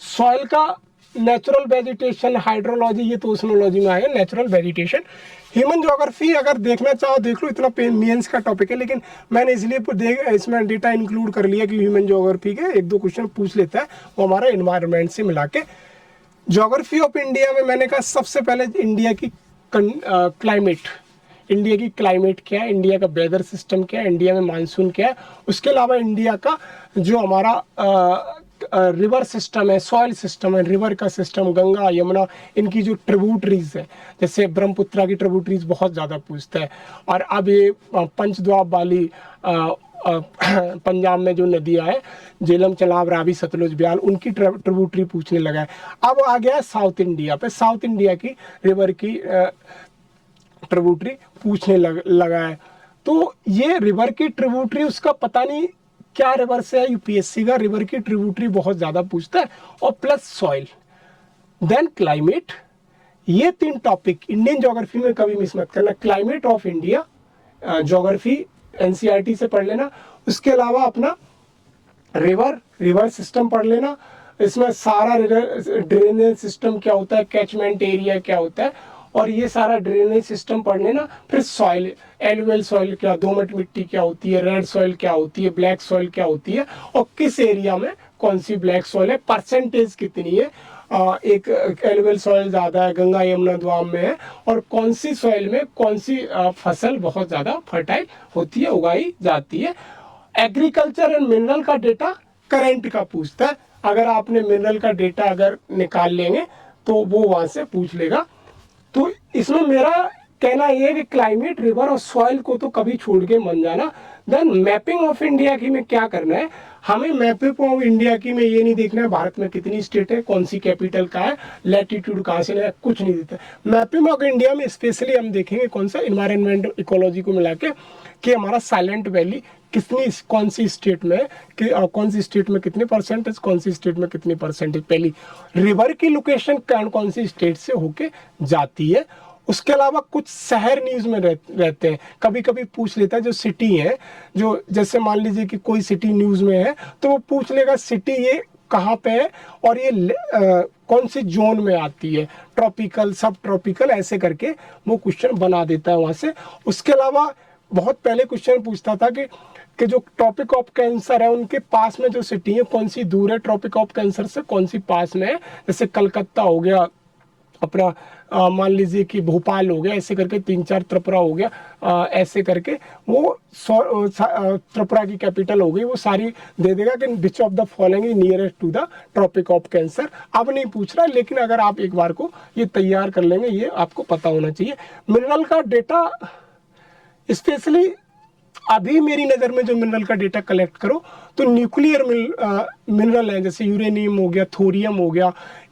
सॉइल का नेचुरल वेजिटेशन, हाइड्रोलॉजी, ये तो ओशनोलॉजी में आएगा, नेचुरल वेजिटेशन। ह्यूमन ज्योग्राफी अगर देखना चाहो देख लो, इतना मेंस का टॉपिक है, लेकिन मैंने इसलिए इसमें डेटा इंक्लूड कर लिया कि ह्यूमन ज्योग्राफी के एक दो क्वेश्चन पूछ लेता है, वो हमारा एनवायरनमेंट से मिला के। ज्योग्राफी ऑफ इंडिया में मैंने कहा सबसे पहले इंडिया की क्लाइमेट, इंडिया की क्लाइमेट क्या है, इंडिया का वेदर सिस्टम क्या है, इंडिया में मानसून क्या है। उसके अलावा इंडिया का जो हमारा रिवर सिस्टम है, सॉइल सिस्टम है, रिवर का सिस्टम, गंगा यमुना, इनकी जो ट्रिब्यूटरीज है, जैसे ब्रह्मपुत्रा की ट्रिब्यूटरीज बहुत ज़्यादा पूछता है। और अब ये पंचद्वाब वाली पंजाब में जो नदियाँ है, झेलम, चनाब, रावी, सतलुज, ब्याल, उनकी ट्रिब्यूटरी पूछने लगा है। अब आ गया है साउथ इंडिया पे, साउथ इंडिया की रिवर की ट्रिब्यूटरी पूछने लगा है। तो ये रिवर की ट्रिब्यूटरी, उसका पता नहीं क्या रिवर से है, यूपीएससी का रिवर की ट्रिब्यूटरी बहुत ज़्यादा पूछता है। और प्लस सॉइल, देन क्लाइमेट, ये तीन टॉपिक इंडियन ज्योग्राफी में कभी मिस मत करना। Climate of India geography NCERT से पढ़ लेना। उसके अलावा अपना रिवर सिस्टम पढ़ लेना, इसमें सारा ड्रेनेज सिस्टम क्या होता है, कैचमेंट एरिया क्या होता है, और ये सारा ड्रेनेज सिस्टम पढ़ लेना। फिर सॉइल, एलुवियल सॉइल क्या, दोमट मिट्टी क्या होती है, रेड सॉइल क्या होती है, ब्लैक सॉइल क्या होती है, और किस एरिया में कौन सी ब्लैक सॉइल है, परसेंटेज कितनी है, एक एलुवियल सॉइल ज़्यादा है, गंगा यमुना द्वाब में है, और कौन सी सॉइल में कौन सी फसल बहुत ज़्यादा फर्टाइल होती है, उगाई जाती है। एग्रीकल्चर एंड मिनरल का डेटा करंट का पूछता है। अगर आपने मिनरल का डेटा अगर निकाल लेंगे तो वो वहाँ से पूछ लेगा। तो इसमें मेरा कहना यह है कि क्लाइमेट, रिवर और सॉइल को तो कभी छोड़ के मत जाना। देन मैपिंग ऑफ इंडिया की में क्या करना है, हमें मैपिंग ऑफ इंडिया की में ये नहीं देखना है भारत में कितनी स्टेट है, कौन सी कैपिटल का है, लैटिट्यूड कहाँ से है, कुछ नहीं देता। मैपिंग ऑफ इंडिया में स्पेशली हम देखेंगे कौन सा, इन्वायरमेंट इकोलॉजी को मिला के, कि हमारा साइलेंट वैली कितनी, कौन सी स्टेट में कि कौन सी स्टेट में कितने परसेंटेज, कौन सी स्टेट में कितनी परसेंटेज, पहली रिवर की लोकेशन कौन सी स्टेट से होके जाती है। उसके अलावा कुछ शहर न्यूज में रहते हैं, कभी कभी पूछ लेता है जो सिटी है, जो जैसे मान लीजिए कि कोई सिटी न्यूज में है तो वो पूछ लेगा सिटी ये कहाँ पे है और ये कौन सी जोन में आती है, ट्रॉपिकल, सब ट्रॉपिकल, ऐसे करके वो क्वेश्चन बना देता है वहाँ से। उसके अलावा बहुत पहले क्वेश्चन पूछता था कि जो ट्रॉपिक ऑफ कैंसर है उनके पास में जो सिटी है कौन सी दूर है ट्रॉपिक ऑफ कैंसर से, कौन सी पास में है, जैसे कलकत्ता हो गया अपना, मान लीजिए कि भोपाल हो गया, ऐसे करके 3-4, त्रिपुरा हो गया, ऐसे करके वो त्रिपुरा की कैपिटल हो गई, वो सारी दे देगा कि which of the following is nearest to the tropic of cancer. अब नहीं पूछ रहा, लेकिन अगर आप एक बार को ये तैयार कर लेंगे, ये आपको पता होना चाहिए। मिनरल का डेटा स्पेशली अभी मेरी नज़र में जो मिनरल का डेटा कलेक्ट करो तो न्यूक्लियर मिनरल है, जैसे यूरेनियम हो गया, थोरियम हो गया,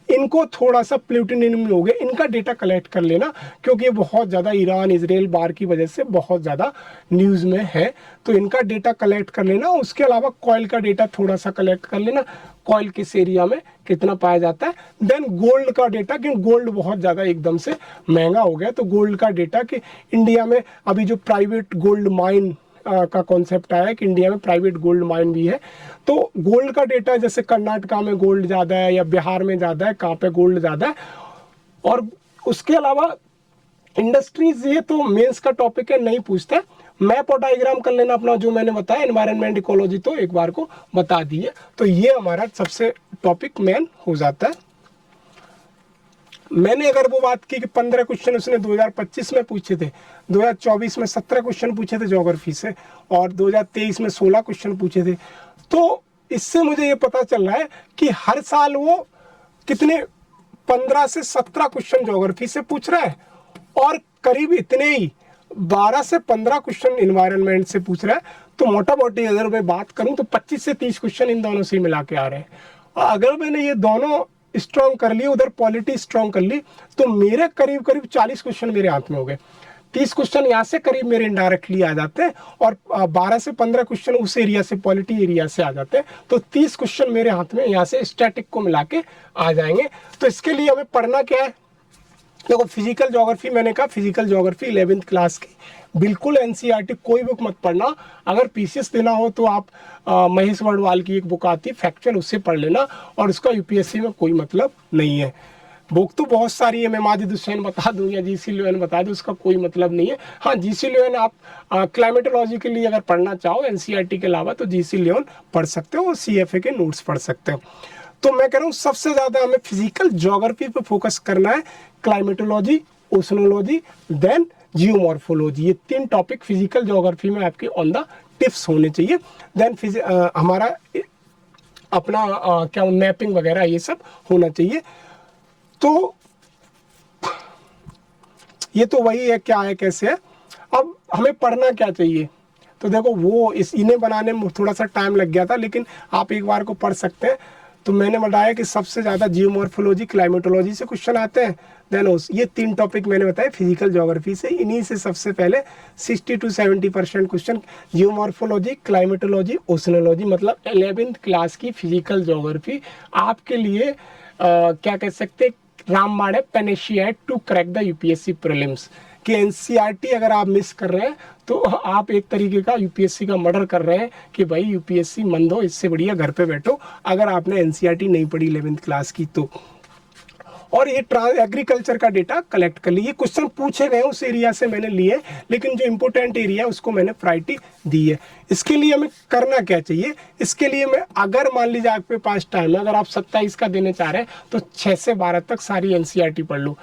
इनको थोड़ा सा प्लूटोनियम हो गया, इनका डेटा कलेक्ट कर लेना, क्योंकि ये बहुत ज़्यादा ईरान इजराइल बार की वजह से बहुत ज़्यादा न्यूज़ में है, तो इनका डेटा कलेक्ट कर लेना। उसके अलावा कॉयल का डेटा थोड़ा सा कलेक्ट कर लेना, कॉयल किस एरिया में कितना पाया जाता है। देन गोल्ड का डेटा, क्योंकि गोल्ड बहुत ज़्यादा एकदम से महंगा हो गया, तो गोल्ड का डेटा कि इंडिया में अभी जो प्राइवेट गोल्ड माइन का कॉन्सेप्ट आया है कि इंडिया में प्राइवेट गोल्ड माइन भी है, तो गोल्ड का डेटा जैसे कर्नाटका में गोल्ड ज़्यादा है या बिहार में ज़्यादा है, कहाँ पे गोल्ड ज़्यादा है। और उसके अलावा इंडस्ट्रीज, ये तो मेंस का टॉपिक है, नहीं पूछता। मैप और डायग्राम कर लेना अपना, जो मैंने बताया एनवायरनमेंट इकोलॉजी तो एक बार को बता दी है, तो ये हमारा सबसे टॉपिक मेन हो जाता है। मैंने अगर वो बात की कि 15 क्वेश्चन उसने 2025 में पूछे थे, 2024 में 17 क्वेश्चन पूछे थे ज्योग्राफी से, और 2023 में 16 क्वेश्चन पूछे थे, तो इससे मुझे ये पता चल रहा है कि हर साल वो कितने 15 से 17 क्वेश्चन ज्योग्राफी से पूछ रहा है, और करीब इतने ही 12 से 15 क्वेश्चन इन्वायरमेंट से पूछ रहा है। तो मोटा मोटी अगर मैं बात करूं तो 25 से 30 क्वेश्चन इन दोनों से मिला के आ रहे हैं। और अगर मैंने ये दोनों स्ट्रॉन्ग कर लिए, उधर पॉलिटी स्ट्रॉन्ग कर ली, तो मेरे करीब करीब 40 क्वेश्चन मेरे हाथ में हो गए। 30 क्वेश्चन यहाँ से करीब मेरे इनडायरेक्टली आ जाते हैं, और 12 से 15 क्वेश्चन उस एरिया से, पॉलिटी एरिया से आ जाते हैं, तो 30 क्वेश्चन मेरे हाथ में यहाँ से स्टैटिक को मिला के आ जाएंगे। तो इसके लिए हमें पढ़ना क्या है, देखो फिजिकल ज्योग्राफी, मैंने कहा फिजिकल ज्योग्राफी 11th क्लास की, बिल्कुल एनसीईआरटी कोई बुक मत पढ़ना। अगर पीसीएस देना हो तो आप महेश वर्डवाल की एक बुक आती है फैक्चुअल, उससे पढ़ लेना, और उसका यूपीएससी में कोई मतलब नहीं है। बुक तो बहुत सारी है, मैं माजिद हुसैन बता दूं या जीसी लियोन बता दूं, उसका कोई मतलब नहीं है। हाँ, जीसी लियोन आप क्लाइमेटोलॉजी के लिए अगर पढ़ना चाहो एनसीईआरटी के अलावा, तो जीसी लियोन पढ़ सकते हो, और सीएफए के नोट्स पढ़ सकते हो। तो मैं कह रहा हूँ सबसे ज़्यादा हमें फिजिकल ज्योग्राफी पे फोकस करना है, क्लाइमेटोलॉजी, ओशनोलॉजी, देन जियोमॉर्फोलॉजी, ये 3 टॉपिक फिजिकल ज्योग्राफी में आपके ऑन द टिप्स होने चाहिए। देन हमारा अपना क्या मैपिंग वगैरह ये सब होना चाहिए। तो ये तो वही है, क्या है कैसे है। अब हमें पढ़ना क्या चाहिए, तो देखो वो इन्हें बनाने में थोड़ा सा टाइम लग गया था, लेकिन आप एक बार को पढ़ सकते हैं। तो मैंने बताया कि सबसे ज़्यादा जियोमॉर्फोलॉजी, क्लाइमेटोलॉजी से क्वेश्चन आते हैं। देन ये 3 टॉपिक मैंने बताया फिजिकल ज्योग्राफी से, इन्हीं से सबसे पहले 60 to 70% question geomorphology, climatology, oceanology, मतलब 11th क्लास की फिजिकल ज्योग्राफी आपके लिए क्या कह सकते, रामबाण है, panacea to crack the UPSC prelims. कि एनसीईआरटी अगर आप मिस कर रहे हैं तो आप एक तरीके का यूपीएससी का मर्डर कर रहे हैं, कि भाई यूपीएससी मन दो, इससे बढ़िया घर पे बैठो अगर आपने एनसीईआरटी नहीं पढ़ी 11th क्लास की तो। और ये एग्रीकल्चर का डेटा कलेक्ट कर लिए, क्वेश्चन पूछे गए उस एरिया से मैंने लिए, लेकिन जो इंपॉर्टेंट एरिया है उसको मैंने प्रायोरिटी दी है। इसके लिए हमें करना क्या चाहिए, इसके लिए मैं, अगर मान लीजिए आपके पास टाइम है, अगर आप 27 का देने चाह रहे हैं तो 6 से 12 तक सारी एनसीईआरटी पढ़ लो।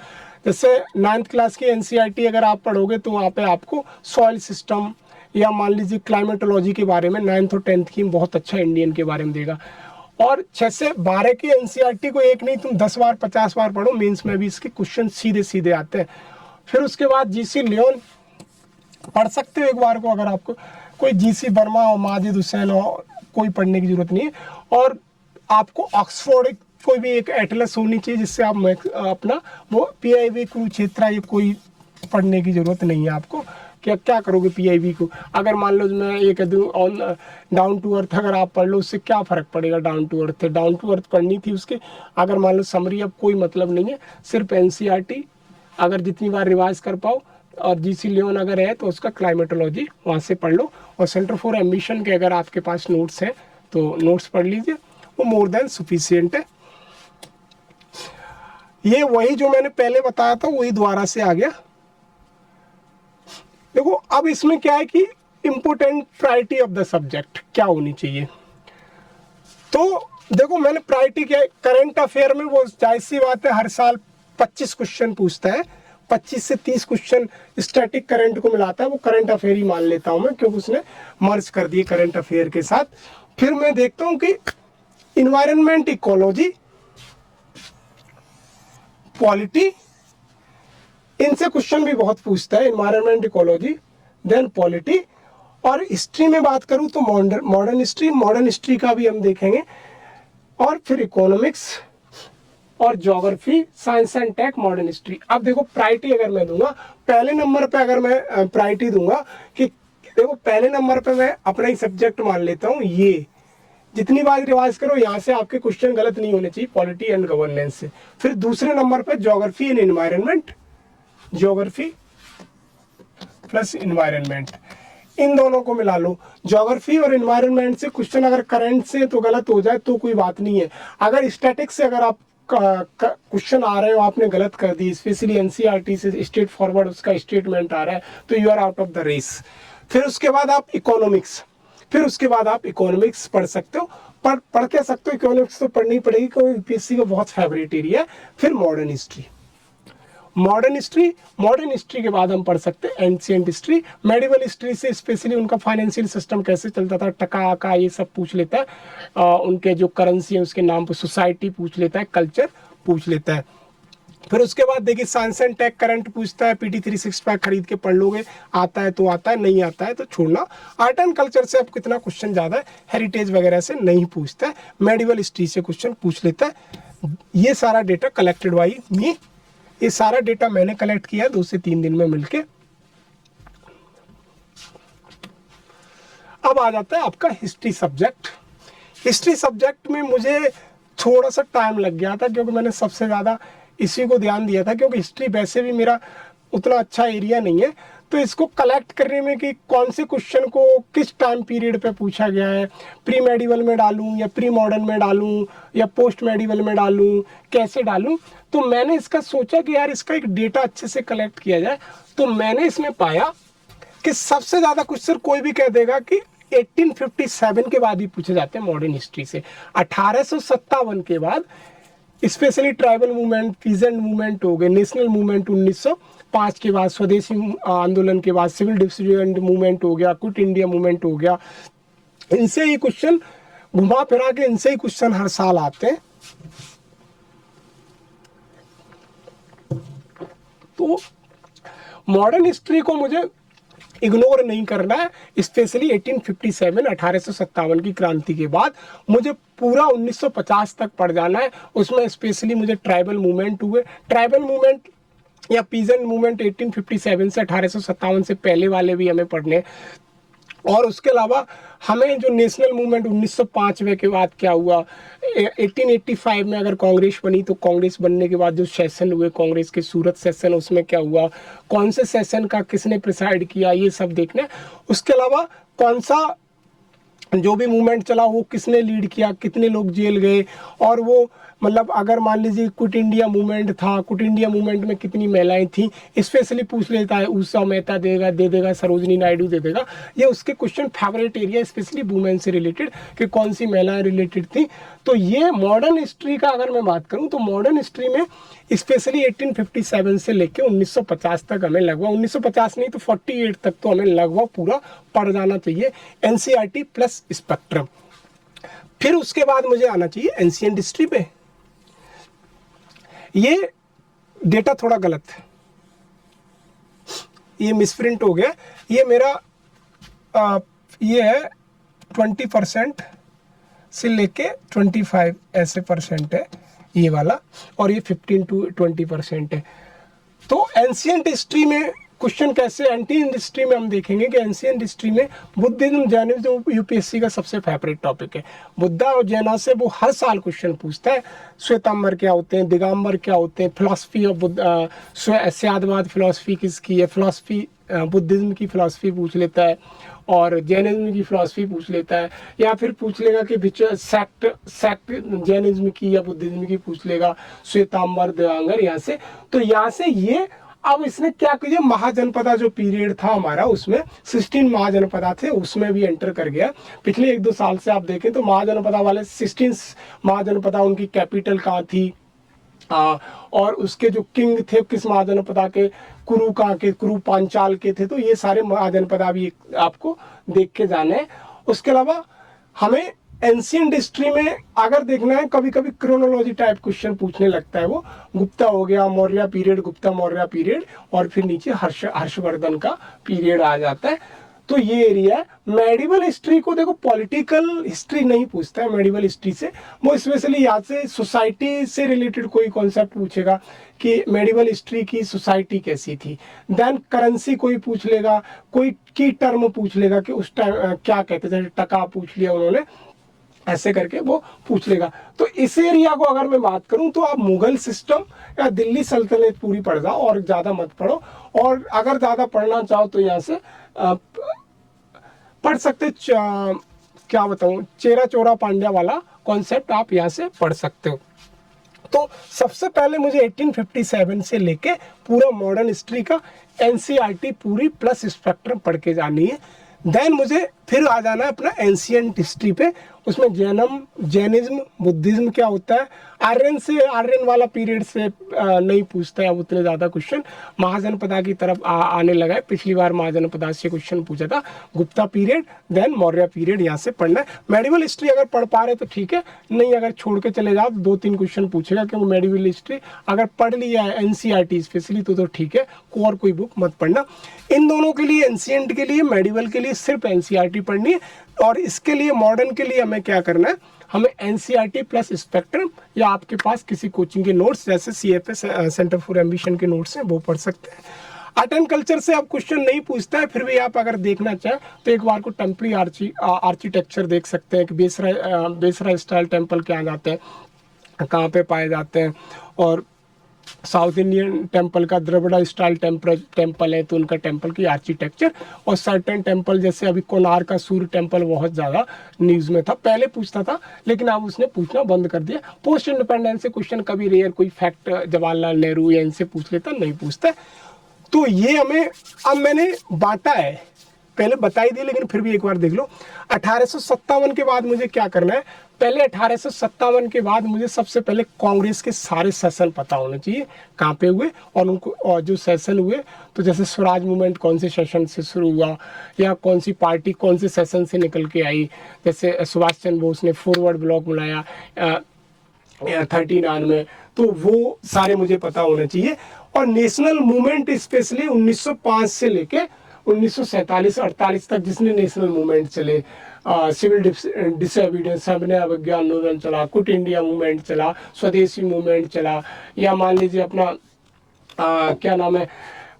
जैसे 9th क्लास की एनसीईआरटी अगर आप पढ़ोगे तो वहाँ पे आपको सॉइल सिस्टम, या मान लीजिए क्लाइमेटोलॉजी के बारे में 9th और 10th की बहुत अच्छा इंडियन के बारे में देगा। और 6 से 12 की एनसीईआरटी को एक नहीं तुम 10 बार 50 बार पढ़ो, मेंस में भी इसके क्वेश्चन सीधे सीधे आते हैं। फिर उसके बाद जीसी लियोन पढ़ सकते हो एक बार को, अगर आपको कोई जीसी वर्मा हो, माजिद हुसैन हो, कोई पढ़ने की जरूरत नहीं है। और आपको ऑक्सफोर्ड कोई भी एक एटलस होनी चाहिए, जिससे आप अपना वो पीआईबी कुरुक्षेत्र, ये कोई पढ़ने की जरूरत नहीं है आपको। क्या करोगे पीआईबी को, अगर मान लो मैं ये कह दूँ ऑन डाउन टू अर्थ अगर आप पढ़ लो, उससे क्या फ़र्क पड़ेगा। डाउन टू अर्थ पढ़नी थी उसके, अगर मान लो समरी, अब कोई मतलब नहीं है, सिर्फ एनसीईआरटी अगर जितनी बार रिवाइज कर पाओ, और जीसी लियोन अगर है तो उसका क्लाइमेटोलॉजी वहाँ से पढ़ लो। और सेंटर फॉर एम्बिशन के अगर आपके पास नोट्स हैं तो नोट्स पढ़ लीजिए, वो मोर देन सफिशिएंट है। ये वही जो मैंने पहले बताया था वही दोबारा से आ गया। देखो अब इसमें क्या है कि important priority of the subject क्या होनी चाहिए। तो देखो मैंने प्रायोरिटी क्या है, करंट अफेयर में वो जाहिर सी बात है हर साल 25 क्वेश्चन पूछता है, 25 से 30 क्वेश्चन स्टैटिक करंट को मिलाता है, वो करंट अफेयर ही मान लेता हूं मैं, क्योंकि उसने मर्ज कर दिए करंट अफेयर के साथ। फिर मैं देखता हूं कि इन्वायरमेंट इकोलॉजी, पॉलिटी, इनसे क्वेश्चन भी बहुत पूछता है, इन्वायरमेंट इकोलॉजी, देन पॉलिटी। और हिस्ट्री में बात करूं तो मॉडर्न हिस्ट्री का भी हम देखेंगे, और फिर इकोनॉमिक्स, और geography, science and tech, modern history. अब देखो प्रायोरिटी अगर मैं दूंगा, पहले नंबर पे अगर मैं प्रायोरिटी दूंगा कि देखो पहले नंबर पे मैं अपना ही सब्जेक्ट मान लेता हूँ ये, जितनी बार रिवाइज करो यहाँ से आपके क्वेश्चन गलत नहीं होने चाहिए, पॉलिटी एंड गवर्नेंस से। फिर दूसरे नंबर पे geography and environment, geography plus environment, इन दोनों को मिला लो। ज्योग्राफी और एनवायरनमेंट से क्वेश्चन अगर करंट से तो गलत हो जाए तो कोई बात नहीं है, अगर स्टैटिक्स से अगर आप क्वेश्चन आ रहे हो आपने गलत कर दी, स्पेशली एनसीईआरटी से स्ट्रेट फॉरवर्ड उसका स्टेटमेंट आ रहा है, तो you are out of the race. फिर उसके बाद आप इकोनॉमिक्स, फिर उसके बाद आप इकोनॉमिक्स पढ़ सकते हो, पढ़ क्या सकते हो, इकोनॉमिक्स तो पढ़नी पड़ेगी क्योंकि यूपीएससी का बहुत फेवरेट एरिया है। फिर modern history, modern history, modern history के बाद हम पढ़ सकते हैं एंशिएंट हिस्ट्री। मेडिवल हिस्ट्री से स्पेशली उनका फाइनेंशियल सिस्टम कैसे चलता था, टका का ये सब पूछ लेता है, उनके जो करेंसी है उसके नाम पर, सोसाइटी पूछ लेता है, कल्चर पूछ लेता है। फिर उसके बाद देखिए साइंस एंड टेक करंट पूछता है, पीटी 365 खरीद के पढ़ लोगे, आता है तो आता है, नहीं आता है तो छोड़ना। आर्ट एंड कल्चर से अब कितना क्वेश्चन ज़्यादा है, हेरिटेज वगैरह से नहीं पूछता है, मेडिवल हिस्ट्री से क्वेश्चन पूछ लेता है। ये सारा डेटा कलेक्टेड बाई मी, ये सारा डेटा मैंने कलेक्ट किया 2 से 3 दिन में मिलके। अब आ जाता है आपका हिस्ट्री सब्जेक्ट। हिस्ट्री सब्जेक्ट में मुझे थोड़ा सा टाइम लग गया था क्योंकि मैंने सबसे ज़्यादा इसी को ध्यान दिया था, क्योंकि हिस्ट्री वैसे भी मेरा उतना अच्छा एरिया नहीं है, तो इसको कलेक्ट करने में कि कौन से क्वेश्चन को किस टाइम पीरियड पे पूछा गया है, प्री मेडिवल में डालूं या प्री मॉडर्न में डालूं या पोस्ट मेडिवल में डालूं, कैसे डालूं। तो मैंने इसका सोचा कि यार इसका एक डेटा अच्छे से कलेक्ट किया जाए, तो मैंने इसमें पाया कि सबसे ज़्यादा क्वेश्चन कोई भी कह देगा कि 1857 के बाद ही पूछे जाते हैं मॉडर्न हिस्ट्री से। 1857 के बाद specially tribal movement, peasant movement हो गए, नेशनल मूवमेंट 1905 के बाद, स्वदेशी आंदोलन के बाद सिविल डिसोबीडिएंट मूवमेंट हो गया, क्विट इंडिया मूवमेंट हो गया, इनसे ही क्वेश्चन घुमा फिरा के इनसे ही क्वेश्चन हर साल आते हैं। तो मॉडर्न हिस्ट्री को मुझे इग्नोर नहीं करना है, स्पेशली 1857 1857 की क्रांति के बाद मुझे पूरा 1950 तक पढ़ जाना है। उसमें स्पेशली मुझे ट्राइबल मूवमेंट हुए, ट्राइबल मूवमेंट या पीजेंट मूवमेंट 1857 से 1857 से पहले वाले भी हमें पढ़ने, और उसके अलावा हमें जो नेशनल मूवमेंट 1905 के बाद क्या हुआ, 1885 में अगर कांग्रेस बनी तो कांग्रेस बनने के बाद जो सेशन हुए कांग्रेस के, सूरत सेशन, उसमें क्या हुआ, कौन से सेशन का किसने प्रिसाइड किया, ये सब देखना है। उसके अलावा कौन सा जो भी मूवमेंट चला वो किसने लीड किया, कितने लोग जेल गए, और वो मतलब अगर मान लीजिए क्विट इंडिया मूवमेंट था, क्विट इंडिया मूवमेंट में कितनी महिलाएं थी, स्पेशली पूछ लेता है, उषा मेहता दे देगा, सरोजनी नायडू दे देगा। ये उसके question favourite area, specially women से रिलेटेड कि कौन सी महिलाएं रिलेटेड थी। तो ये मॉडर्न हिस्ट्री का अगर मैं बात करूँ तो मॉडर्न हिस्ट्री में स्पेशली 1857 से लेकर 1950 तक हमें लगभग, 1950 नहीं तो 48 तक तो हमें लगभग पूरा पढ़ जाना चाहिए, एनसीईआरटी प्लस स्पेक्ट्रम। फिर उसके बाद मुझे आना चाहिए एंशिएंट हिस्ट्री पे। ये डेटा थोड़ा गलत है, ये मिसप्रिंट हो गया, ये मेरा ये है 20% से लेके 25 ऐसे परसेंट है ये वाला, और ये 15 to 20% है। तो एंशिएंट हिस्ट्री में क्वेश्चन कैसे, एंशिएंट हिस्ट्री में हम देखेंगे कि एंशिएंट हिस्ट्री में बुद्धिज्म, जैनिज्म यूपीएससी का सबसे फेवरेट टॉपिक है। बुद्धा और जैना से वो हर साल क्वेश्चन पूछता है, श्वेतांबर क्या होते हैं, दिगंबर क्या होते हैं, फिलॉसफी ऑफ बुद्ध, स्यादवाद फिलॉसफी किसकी है, फिलॉसफी बुद्धिज्म की फिलॉसफी पूछ लेता है, और जैनिज्म की फिलॉसफी पूछ लेता है, या फिर पूछ लेगा कि विच सेक्ट जैनिज्म की या बुद्धिज्म की पूछ लेगा, श्वेतांबर, दिगंबर, यहाँ से। तो यहाँ से ये अब इसने क्या किया, महाजनपदा जो पीरियड था हमारा उसमें 16 महाजनपदा थे, उसमें भी एंटर कर गया। पिछले 1-2 साल से आप देखें तो महाजनपदा वाले 16 महाजनपदा, उनकी कैपिटल कहाँ थी, और उसके जो किंग थे किस महाजनपदा के, कुरु कहाँ के, कुरु पांचाल के थे। तो ये सारे महाजनपदा भी आपको देख के जाने हैं। उसके अलावा हमें एंशिएंट हिस्ट्री में अगर देखना है, कभी कभी क्रोनोलॉजी टाइप क्वेश्चन पूछने लगता है, वो गुप्ता हो गया, मौर्य पीरियड, गुप्ता मौर्य पीरियड, और फिर नीचे हर्षवर्धन का पीरियड आ जाता है। तो ये एरिया है। मेडिवल हिस्ट्री को देखो पॉलिटिकल हिस्ट्री नहीं पूछता है मेडिवल हिस्ट्री से, वो स्पेशली याद से सोसाइटी से रिलेटेड कोई कॉन्सेप्ट पूछेगा कि मेडिवल हिस्ट्री की सोसाइटी कैसी थी। देन करेंसी कोई पूछ लेगा, कोई की टर्म पूछ लेगा कि उस टाइम क्या कहते थे, टका पूछ लिया उन्होंने, ऐसे करके वो पूछ लेगा। तो इस एरिया को अगर मैं बात करूं तो आप मुगल सिस्टम या दिल्ली सल्तनत पूरी पढ़ जाओ और ज़्यादा मत पढ़ो, और अगर ज़्यादा पढ़ना चाहो तो यहाँ से पढ़ सकते, क्या बताऊं, चेरा चोरा पांड्या वाला कॉन्सेप्ट आप यहाँ से पढ़ सकते हो। तो सबसे पहले मुझे 1857 से लेके पूरा मॉडर्न हिस्ट्री का एनसीईआरटी पूरी प्लस स्पेक्ट्रम पढ़ के जानी है। देन मुझे फिर आ जाना है अपना एंशियंट हिस्ट्री पे, उसमें जैनिज्म बुद्धिज्म क्या होता है। आर्यन वाला पीरियड से नहीं पूछता है अब उतने ज़्यादा क्वेश्चन, महाजनपदा की तरफ आने लगा है। पिछली बार महाजनपदा से क्वेश्चन पूछा था। Gupta period then Maurya period यहाँ से पढ़ना है। मेडिवल हिस्ट्री अगर पढ़ पा रहे तो ठीक है, नहीं अगर छोड़ के चले जाओ 2-3 क्वेश्चन पूछेगा क्योंकि मेडिवल हिस्ट्री अगर पढ़ लिया है एनसीईआरटी स्पेशली तो ठीक है, और कोई बुक मत पढ़ना। इन दोनों के लिए, एंशिएंट के लिए, मेडिवल के लिए सिर्फ एनसीईआरटी पढ़नी है, और इसके लिए मॉडर्न के लिए हमें क्या करना है, हमें एनसीईआरटी प्लस स्पेक्ट्रम या आपके पास किसी कोचिंग के नोट्स जैसे सीएफएस सेंटर फॉर एम्बिशन के नोट्स हैं वो पढ़ सकते हैं। आर्ट एंड कल्चर से आप क्वेश्चन नहीं पूछता है, फिर भी आप अगर देखना चाहें तो एक बार को टेम्पली आर्किटेक्चर देख सकते हैं कि बेसरा स्टाइल टेम्पल क्या जाते हैं, कहाँ पे पाए जाते हैं, और साउथ इंडियन टेम्पल का द्रविड़ स्टाइल टेम्पल है तो उनका टेम्पल की आर्किटेक्चर, और सर्टेन टेम्पल जैसे अभी कोणार्क का सूर्य टेम्पल बहुत ज़्यादा न्यूज़ में था, पहले पूछता था लेकिन अब उसने पूछना बंद कर दिया। पोस्ट इंडिपेंडेंस से क्वेश्चन कभी रेयर कोई फैक्ट जवाहरलाल नेहरू या इनसे पूछ लेता, नहीं पूछता। तो ये हमें अब मैंने बांटा है, पहले बताई दी लेकिन फिर भी एक बार देख लो। 1857 के बाद मुझे क्या करना है, पहले 1857 के बाद मुझे सबसे पहले कांग्रेस के सारे सेशन पता होने चाहिए कहाँ पे हुए, और उनको, और जो सेशन हुए तो जैसे स्वराज मूवमेंट कौन से सेशन से शुरू हुआ, या कौन सी पार्टी कौन से सेशन से निकल के आई। जैसे सुभाष चंद्र बोस ने फॉरवर्ड ब्लॉक बनाया 39 में, तो वो सारे मुझे पता होने चाहिए। और नेशनल मूवमेंट स्पेशली 1905 से लेके 1947-48 तक जिसने नेशनल मूवमेंट चले, सिविल डिसोबीडियंस, सबने अवज्ञा आंदोलन चला, क्विट इंडिया मूवमेंट चला, स्वदेशी मूवमेंट चला, या मान लीजिए अपना क्या नाम है,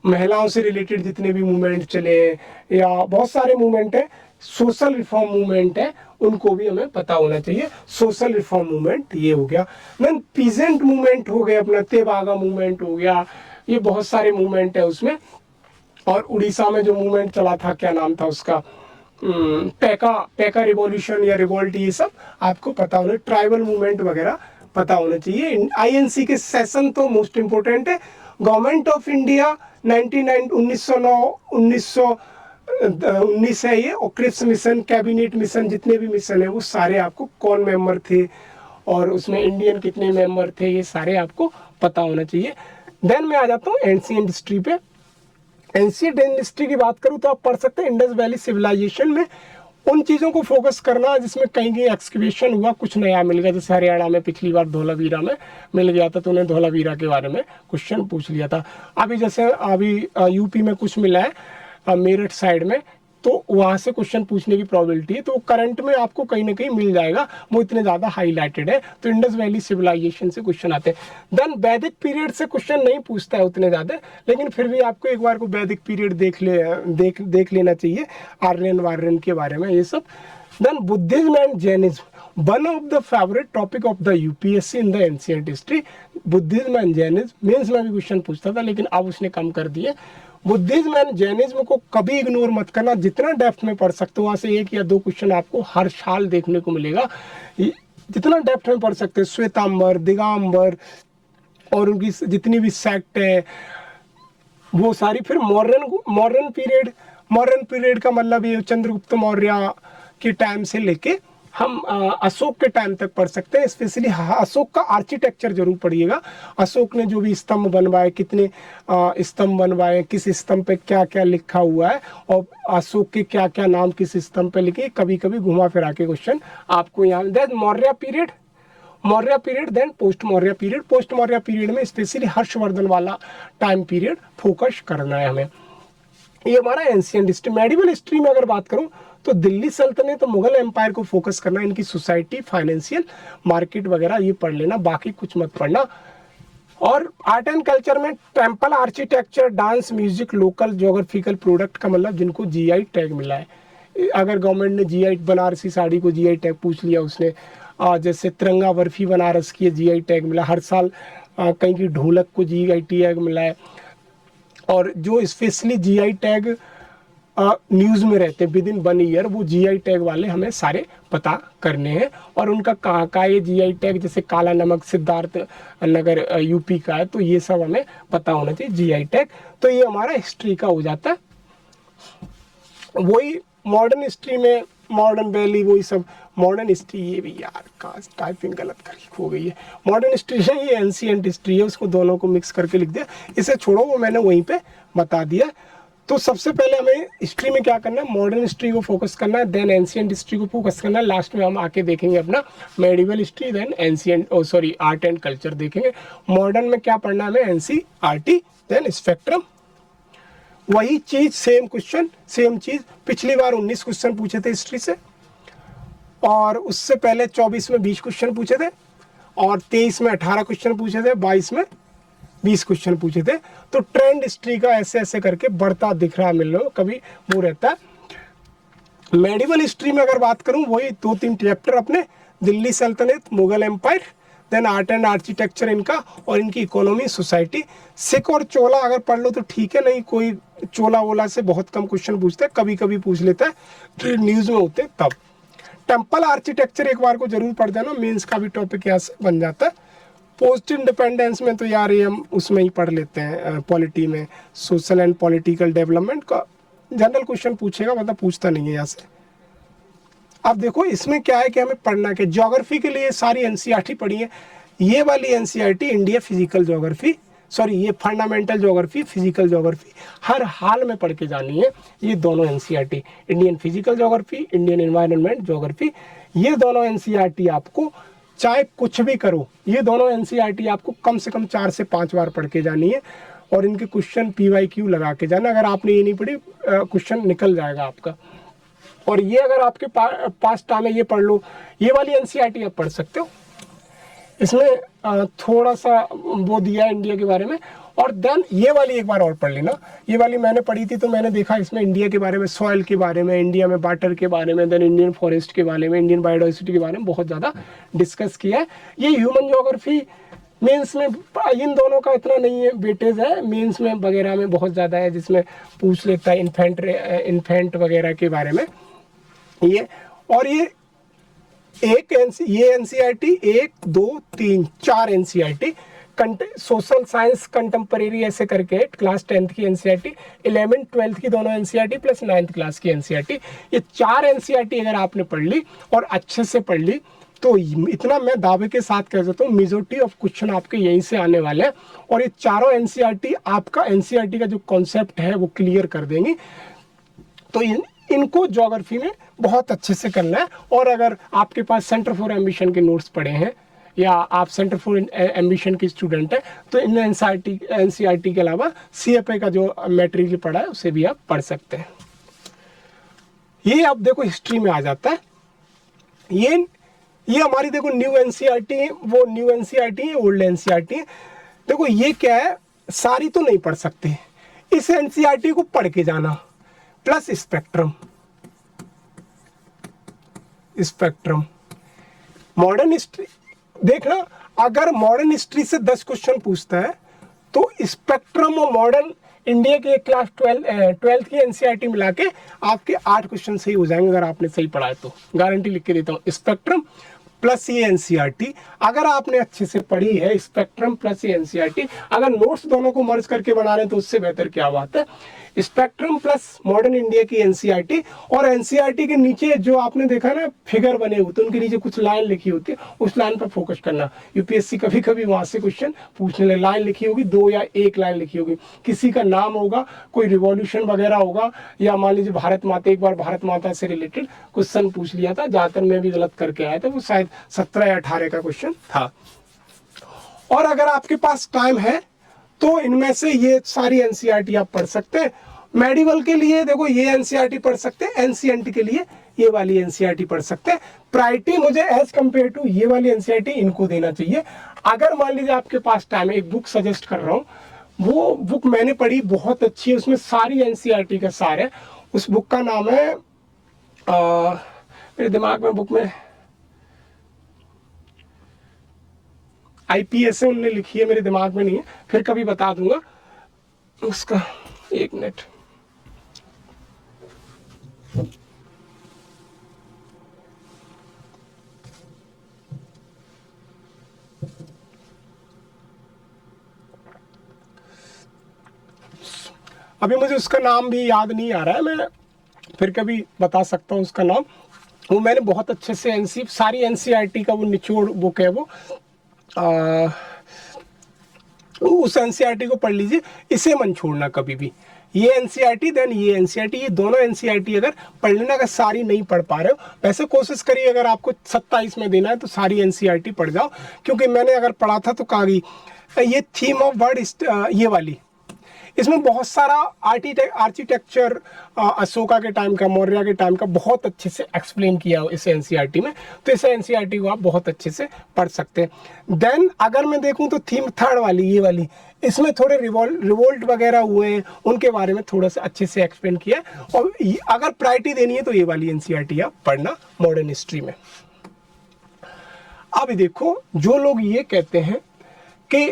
महिलाओं से रिलेटेड जितने भी मूवमेंट चले, या बहुत सारे मूवमेंट है, सोशल रिफॉर्म मूवमेंट है, उनको भी हमें पता होना चाहिए। सोशल रिफॉर्म मूवमेंट ये हो गया। देन पीजेंट मूवमेंट हो गया, अपना तेबागा मूवमेंट हो गया, ये बहुत सारे मूवमेंट है उसमें। और उड़ीसा में जो मूवमेंट चला था, क्या नाम था उसका, पैका रिवॉल्यूशन या रिवोल्ट, ये सब आपको पता होना। ट्राइबल मूवमेंट वगैरह पता होना चाहिए। आईएनसी के सेशन तो मोस्ट इंपोर्टेंट है। गवर्नमेंट ऑफ इंडिया 1919 है ये, और क्रिप्स मिशन, कैबिनेट मिशन, जितने भी मिशन है वो सारे आपको कौन मेंबर थे और उसमें इंडियन कितने मेंबर थे, ये सारे आपको पता होना चाहिए। देन मैं आ जाता हूँ एंशिएंट हिस्ट्री पे। एंशिएंट हिस्ट्री की बात करूँ तो आप पढ़ सकते हैं इंडस वैली सिविलाइजेशन में उन चीज़ों को फोकस करना जिसमें कहीं कहीं एक्सकवेशन हुआ, कुछ नया मिल गया। जैसे हरियाणा में पिछली बार धौलावीरा में मिल गया था तो उन्हें धौलावीरा के बारे में क्वेश्चन पूछ लिया था। अभी जैसे अभी यूपी में कुछ मिला है मेरठ साइड में, तो वहाँ से क्वेश्चन पूछने की प्रोबेबिलिटी है, तो करंट में आपको कहीं ना कहीं मिल जाएगा, वो इतने ज़्यादा हाईलाइटेड है। तो इंडस वैली सिविलाइजेशन से क्वेश्चन आते हैं। देन वैदिक पीरियड से क्वेश्चन नहीं पूछता है उतने ज़्यादा, लेकिन फिर भी आपको एक बार को वैदिक पीरियड देख लेना चाहिए, आर्यन वार्यन के बारे में ये सब। Then Buddhism and Jainism, one of the favourite topic of the UPSC in the ancient history. Buddhism and Jainism mains में भी क्वेश्चन पूछता था लेकिन अब उसने कम कर दिए। बुद्धिज्म एंड जैनिज्म को कभी इग्नोर मत करना, जितना डेप्थ में पढ़ सकते हो वहाँ से 1 या 2 क्वेश्चन आपको हर साल देखने को मिलेगा। जितना डेप्थ में पढ़ सकते हो, श्वेतांबर, दिगंबर और उनकी जितनी भी सेक्ट है वो सारी। फिर मॉडर्न पीरियड का मतलब ये चंद्रगुप्त मौर्य के टाइम से लेके हम अशोक के टाइम तक पढ़ सकते हैं। स्पेशली अशोक का आर्किटेक्चर जरूर पढ़िएगा। अशोक ने जो भी स्तंभ बनवाए, कितने स्तंभ बनवाए, किस स्तंभ पे क्या क्या लिखा हुआ है, और अशोक के क्या क्या नाम किस स्तंभ पे लिखे, कभी कभी घुमा फिरा के क्वेश्चन आपको यहाँ। Then Maurya period then post Maurya period में स्पेशली हर्षवर्धन वाला टाइम पीरियड फोकस करना है हमें। ये हमारा एंशियंट हिस्ट्री। मेडिवल हिस्ट्री में अगर बात करूं तो दिल्ली सल्तनत तो मुगल एम्पायर को फोकस करना, इनकी सोसाइटी, फाइनेंशियल, मार्केट वगैरह ये पढ़ लेना, बाकी कुछ मत पढ़ना। और आर्ट एंड कल्चर में temple architecture, dance, music, local geographical product का मतलब जिनको जीआई टैग मिला है। अगर गवर्नमेंट ने जीआई, बनारसी साड़ी को जीआई टैग पूछ लिया उसने, जैसे तिरंगा बर्फी बनारस की जीआई टैग मिला, हर साल कहीं की ढोलक को जीआई टैग मिला है। और जो स्पेशली जीआई टैग न्यूज़ में रहते हैं विद इन 1 ईयर, वो जीआई टैग वाले हमें सारे पता करने हैं। और उनका कहाँ का ये जीआई टैग, जैसे काला नमक सिद्धार्थ नगर यूपी का है, तो ये सब हमें पता होना चाहिए जीआई टैग। तो ये हमारा हिस्ट्री का हो जाता है। वही मॉडर्न हिस्ट्री में मॉडर्न वैली, वही सब मॉडर्न हिस्ट्री। ये भी यार काश टाइपिंग गलत करी हो गई है। मॉडर्न हिस्ट्री है, ये एंशिएंट हिस्ट्री है, उसको दोनों को मिक्स करके लिख दिया। इसे छोड़ो, वो मैंने वहीं पे बता दिया। तो सबसे पहले हमें हिस्ट्री में क्या करना है, मॉडर्न हिस्ट्री को फोकस करना है, देन एंशिएंट हिस्ट्री को फोकस करना है। लास्ट में हम आके देखेंगे अपना medieval history, then ancient art and culture देखेंगे। मॉडर्न में क्या पढ़ना है हमें, एनसीईआरटी, देन स्पेक्ट्रम। वही चीज, सेम क्वेश्चन, सेम चीज। पिछली बार 19 क्वेश्चन पूछे थे हिस्ट्री से, और उससे पहले 24 में 20 क्वेश्चन पूछे थे, और 23 में 18 क्वेश्चन पूछे थे, 22 में 20 क्वेश्चन पूछे थे। तो ट्रेंड हिस्ट्री का ऐसे ऐसे करके बढ़ता दिख रहा, मिल लो कभी वो रहता है। मेडिवल हिस्ट्री में अगर बात करूं, वही 2-3 चैप्टर अपने, दिल्ली सल्तनत, Mughal empire, then art and architecture इनका, और इनकी इकोनॉमी, सोसाइटी। सिख और चोला अगर पढ़ लो तो ठीक है, नहीं कोई चोला वोला से बहुत कम क्वेश्चन पूछते हैं, कभी कभी पूछ लेता है, न्यूज में होते तब। टेम्पल आर्किटेक्चर एक बार को जरूर पढ़ देना, मेंस का भी टॉपिक यहाँ से बन जाता है। पोस्ट इंडिपेंडेंस में तो यार ये हम उसमें ही पढ़ लेते हैं, पॉलिटी में, सोशल एंड पॉलिटिकल डेवलपमेंट का जनरल क्वेश्चन पूछेगा, मतलब पूछता नहीं है यहाँ से। अब देखो इसमें क्या है कि हमें पढ़ना है कि ज्योग्राफी के लिए सारी एनसीईआरटी पढ़ी है। ये वाली NCERT India physical geography, sorry ये फंडामेंटल ज्योग्राफी, फिजिकल ज्योग्राफी हर हाल में पढ़ के जानी है। ये दोनों NCERT, Indian physical geography, Indian environment geography, ये दोनों एनसीईआरटी आपको चाहे कुछ भी करो, ये दोनों एनसीईआरटी आपको कम से कम 4 से 5 बार पढ़ के जानी है। और इनके क्वेश्चन पीवाईक्यू लगा के जाना। अगर आपने ये नहीं पढ़ी, क्वेश्चन निकल जाएगा आपका। और ये अगर आपके पास टाइम है, ये पढ़ लो। ये वाली एनसीईआरटी आप पढ़ सकते हो, इसमें थोड़ा सा वो दिया है इंडिया के बारे में। और देन ये वाली एक बार और पढ़ लेना। ये वाली मैंने पढ़ी थी तो मैंने देखा इसमें इंडिया के बारे में, सॉइल के बारे में, इंडिया में वाटर के बारे में, देन इंडियन फॉरेस्ट के बारे में, इंडियन बायोडाइवर्सिटी के बारे में बहुत ज़्यादा डिस्कस किया है। ये ह्यूमन ज्योग्राफी मेंस में इन दोनों का इतना नहीं है वेटेज है, मेंस में वगैरह में बहुत ज़्यादा है, जिसमें पूछ लेता है इन्फेंट वगैरह के बारे में ये। और ये ये NCERT 1, 2, 3, 4 NCERT, social science contemporary ऐसे करके क्लास 10th की एनसीईआरटी, 11th 12th की दोनों एनसीईआरटी प्लस 9th क्लास की एनसीईआरटी। ये 4 एनसीईआरटी अगर आपने पढ़ ली और अच्छे से पढ़ ली तो इतना मैं दावे के साथ कह सकता हूँ मेजॉरिटी ऑफ क्वेश्चन आपके यहीं से आने वाले हैं। और ये चारों एनसीईआरटी आपका एनसीईआरटी का जो कॉन्सेप्ट है वो क्लियर कर देंगी। तो इनको ज्योग्राफी में बहुत अच्छे से करना है। और अगर आपके पास सेंटर फॉर एम्बिशन के नोट्स पड़े हैं या आप सेंटर फॉर एम्बिशन के स्टूडेंट हैं तो इन एनसीईआरटी के अलावा सीएफए का जो मटेरियल पढ़ा है उसे भी आप पढ़ सकते हैं। ये आप देखो हिस्ट्री में आ जाता है। ये हमारी देखो न्यू एनसीईआरटी, वो न्यू एनसीईआरटी है, ओल्ड एनसीईआरटी है। देखो ये क्या है, सारी तो नहीं पढ़ सकते, इस एनसीईआरटी को पढ़ के जाना प्लस स्पेक्ट्रम। मॉडर्न हिस्ट्री देखना, अगर मॉडर्न हिस्ट्री से 10 क्वेश्चन पूछता है तो स्पेक्ट्रम और मॉडर्न इंडिया के क्लास 12th की एनसीईआरटी मिला के आपके 8 क्वेश्चन सही हो जाएंगे अगर आपने सही पढ़ा है तो। गारंटी लिख के देता हूँ, स्पेक्ट्रम प्लस ये एनसीईआरटी अगर आपने अच्छे से पढ़ी है, स्पेक्ट्रम प्लस ये एनसीईआरटी। अगर नोट्स दोनों को मर्ज करके बना रहे हैं तो उससे बेहतर क्या बात है। स्पेक्ट्रम प्लस मॉडर्न इंडिया की एनसीईआरटी, और एनसीईआरटी के नीचे जो आपने देखा ना फिगर बने हुए, तो उनके नीचे कुछ लाइन लिखी होती है, उस लाइन पर फोकस करना। यूपीएससी कभी कभी वहां से क्वेश्चन पूछने लगे, लाइन लिखी होगी 2 या 1 लाइन लिखी होगी, किसी का नाम होगा, कोई रिवॉल्यूशन वगैरह होगा, या मान लीजिए भारत माता, एक बार भारत माता से रिलेटेड क्वेश्चन पूछ लिया था, ज्यादातर मैं भी गलत करके आया था, वो शायद 17 या 18 का क्वेश्चन था। और अगर आपके पास टाइम है तो इनमें से ये सारी एनसीईआरटी आप पढ़ सकते हैं। मेडिकल के लिए देखो ये एनसीईआरटी पढ़ सकते हैं, एनसीईआरटी के लिए ये वाली एनसीईआरटी पढ़ सकते हैं। प्रायोरिटी मुझे एज कंपेयर टू ये वाली एनसीईआरटी इनको देना चाहिए। अगर मान लीजिए आपके पास टाइम है, एक बुक सजेस्ट कर रहा हूँ, वो बुक मैंने पढ़ी, बहुत अच्छी है, उसमें सारी एनसीईआरटी का सार है। उस बुक का नाम है मेरे दिमाग में बुक में आईपीएस है, उन्होंने लिखी है, मेरे दिमाग में नहीं है, फिर कभी बता दूंगा उसका। एक मिनट, अभी मुझे उसका नाम भी याद नहीं आ रहा है, मैं फिर कभी बता सकता हूँ उसका नाम। वो मैंने बहुत अच्छे से सारी एनसीईआरटी का वो निचोड़ बुक है वो। उस एनसीईआरटी को पढ़ लीजिए, इसे मन छोड़ना कभी भी। ये एनसीईआरटी देन ये एनसीईआरटी, ये दोनों एनसीईआरटी अगर पढ़ लेना, अगर सारी नहीं पढ़ पा रहे हो, वैसे कोशिश करिए अगर आपको 27 में देना है तो सारी एनसीईआरटी पढ़ जाओ। क्योंकि मैंने अगर पढ़ा था तो कहा गई ये थीम ऑफ वर्ड, ये वाली, इसमें बहुत सारा आर्किटेक्चर अशोका के टाइम का, मौर्य के टाइम का बहुत अच्छे से एक्सप्लेन किया इस एनसीईआरटी में। तो इस एनसीईआरटी को आप बहुत अच्छे से पढ़ सकते हैं। देन अगर मैं देखूं तो थीम थर्ड वाली, ये वाली, इसमें थोड़े रिवोल्ट वगैरह हुए हैं, उनके बारे में थोड़ा सा अच्छे से एक्सप्लेन किया है। और अगर प्रायोरिटी देनी है तो ये वाली एनसीईआरटी आप पढ़ना मॉडर्न हिस्ट्री में। अब देखो, जो लोग ये कहते हैं कि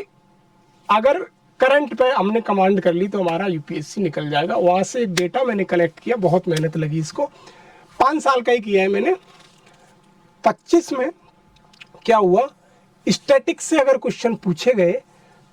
अगर करंट पे हमने कमांड कर ली तो हमारा यूपीएससी निकल जाएगा, वहां से एक डेटा मैंने कलेक्ट किया, बहुत मेहनत लगी इसको, 5 साल का ही किया है मैंने। 25 में क्या हुआ, स्टैटिक से अगर क्वेश्चन पूछे गए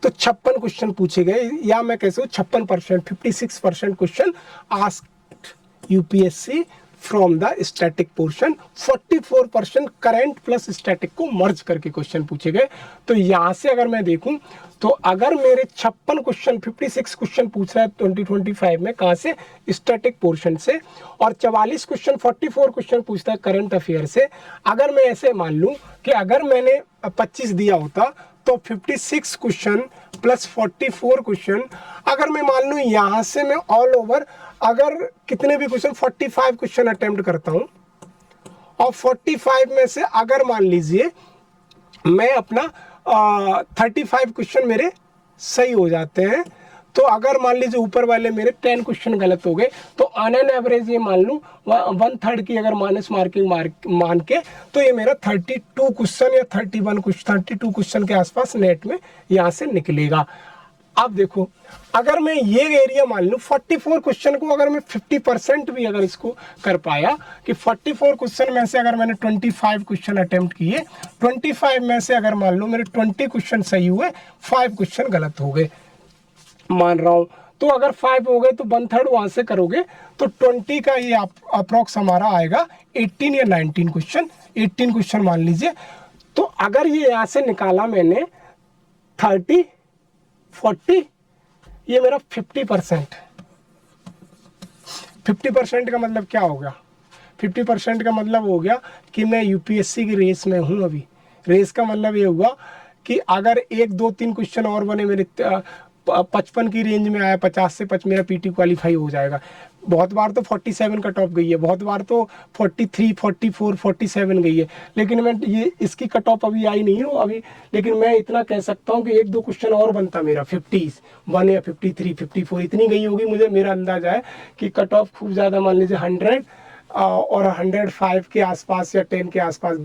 तो 56 क्वेश्चन पूछे गए, या मैं कैसे 56%, 56% question asked UPSC from the static portion, 44% current plus static को मर्ज करके क्वेश्चन पूछे गए। तो यहां से अगर मैं देखूं तो अगर मेरे 56 क्वेश्चन, 56 क्वेश्चन पूछ रहा है 2025 में, कहां से, स्टैटिक पोर्शन से, और 44 क्वेश्चन, 44 क्वेश्चन पूछता है करंट अफेयर से। अगर मैं ऐसे मान लूं कि अगर मैंने 25 दिया होता तो 56 क्वेश्चन प्लस 44 क्वेश्चन, अगर मैं मान लूं यहां से मैं ऑल ओवर अगर कितने भी क्वेश्चन 45 क्वेश्चन अटेम्प्ट करता हूं, और 45 में से अगर मान लीजिए मैं अपना 35 क्वेश्चन मेरे सही हो जाते हैं, तो अगर मान लीजिए ऊपर वाले मेरे 10 क्वेश्चन गलत हो गए, तो ऑन एन एवरेज ये मान लूँ 1/3 की अगर माइनस मार्किंग मान के, तो ये मेरा 32 क्वेश्चन या 32 क्वेश्चन के आसपास नेट में यहाँ से निकलेगा। अब देखो, अगर मैं ये एरिया मान लूँ 44 क्वेश्चन को, अगर मैं 50% भी अगर इसको कर पाया कि 44 क्वेश्चन में से अगर मैंने 25 क्वेश्चन अटेम्प्ट किए, 25 में से अगर मान लो मेरे 20 क्वेश्चन सही हुए, 5 क्वेश्चन गलत हो गए मान रहा हूं, तो अगर 5 हो गए तो 1/3 वहां से करोगे तो 20 का ये अप्रोक्स हमारा आएगा 18 या 19 क्वेश्चन, 18 क्वेश्चन मान लीजिए। तो अगर ये यहां से निकाला मैंने 30, 40, ये मेरा 50%। 50% का मतलब क्या हो गया, 50% का मतलब हो गया कि मैं यूपीएससी की रेस में हूं। अभी रेस का मतलब ये हुआ कि अगर 1, 2, 3 क्वेश्चन और बने, मेरे 55 की रेंज में आया, 50 से 5 मेरा पीटी क्वालिफाई हो जाएगा। बहुत बार तो 47 कट ऑफ गई है, बहुत बार तो 43, 44, 47 गई है, लेकिन मैं ये इसकी कट ऑफ अभी आई नहीं हो अभी। लेकिन मैं इतना कह सकता हूँ कि 1-2 क्वेश्चन और बनता मेरा 51 या 53, 54 इतनी गई होगी, मुझे मेरा अंदाजा है कि कट ऑफ खूब ज़्यादा मान लीजिए 100 और 105 के आसपास या 10 के आसपास,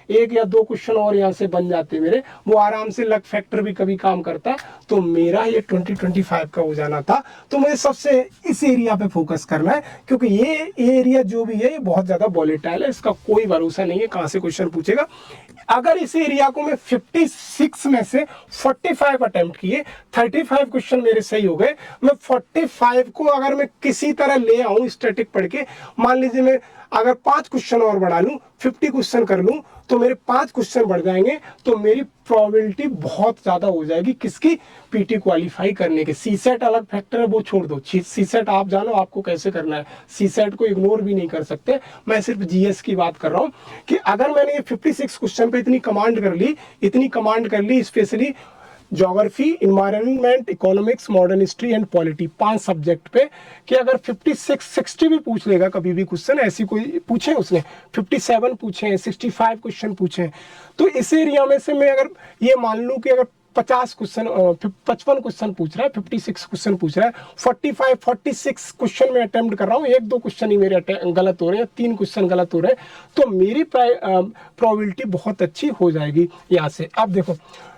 1 या 2 क्वेश्चन और यहाँ से बन जाते मेरे, वो आराम से लक फैक्टर भी कभी काम करता है। तो मेरा ये 2025 का हो जाना था। तो मुझे सबसे इस एरिया पे फोकस करना है, क्योंकि ये एरिया जो भी है ये बहुत ज़्यादा वॉलेटाइल है, इसका कोई भरोसा नहीं है कहाँ से क्वेश्चन पूछेगा। अगर इस एरिया को मैं 56 में से 45 अटेम्प्ट किए, 35 क्वेश्चन मेरे सही हो गए, मैं 45 को अगर मैं किसी तरह ले आऊं स्टैटिक पढ़ के, मान लीजिए मैं अगर 5 क्वेश्चन और बढ़ा लूं, 50 क्वेश्चन कर लूं, तो मेरे 5 क्वेश्चन बढ़ जाएंगे, तो मेरी प्रोबेबिलिटी बहुत ज्यादा हो जाएगी किसकी, पीटी क्वालिफाई करने के। सीसेट अलग फैक्टर है, वो छोड़ दो, सीसेट आप जानो आपको कैसे करना है, सीसेट को इग्नोर भी नहीं कर सकते। मैं सिर्फ जीएस की बात कर रहा हूं कि अगर मैंने ये 56 क्वेश्चन पे इतनी कमांड कर ली, specially geography, environment, economics, modern history and polity, 5 subject पे कि अगर 56 60 भी पूछ लेगा कभी भी क्वेश्चन, ऐसी कोई पूछे उसने 57 पूछे हैं, 65 क्वेश्चन पूछे हैं, तो इस एरिया में से मैं अगर ये मान लूँ कि अगर 50 क्वेश्चन 55 क्वेश्चन पूछ रहा है, 56 क्वेश्चन पूछ रहा है, 45 46 क्वेश्चन में अटेम्प्ट कर रहा हूँ, 1-2 क्वेश्चन ही मेरे गलत हो रहे हैं, 3 क्वेश्चन गलत हो रहे हैं, तो मेरी प्रोबेबिलिटी बहुत अच्छी हो जाएगी यहाँ से। अब देखो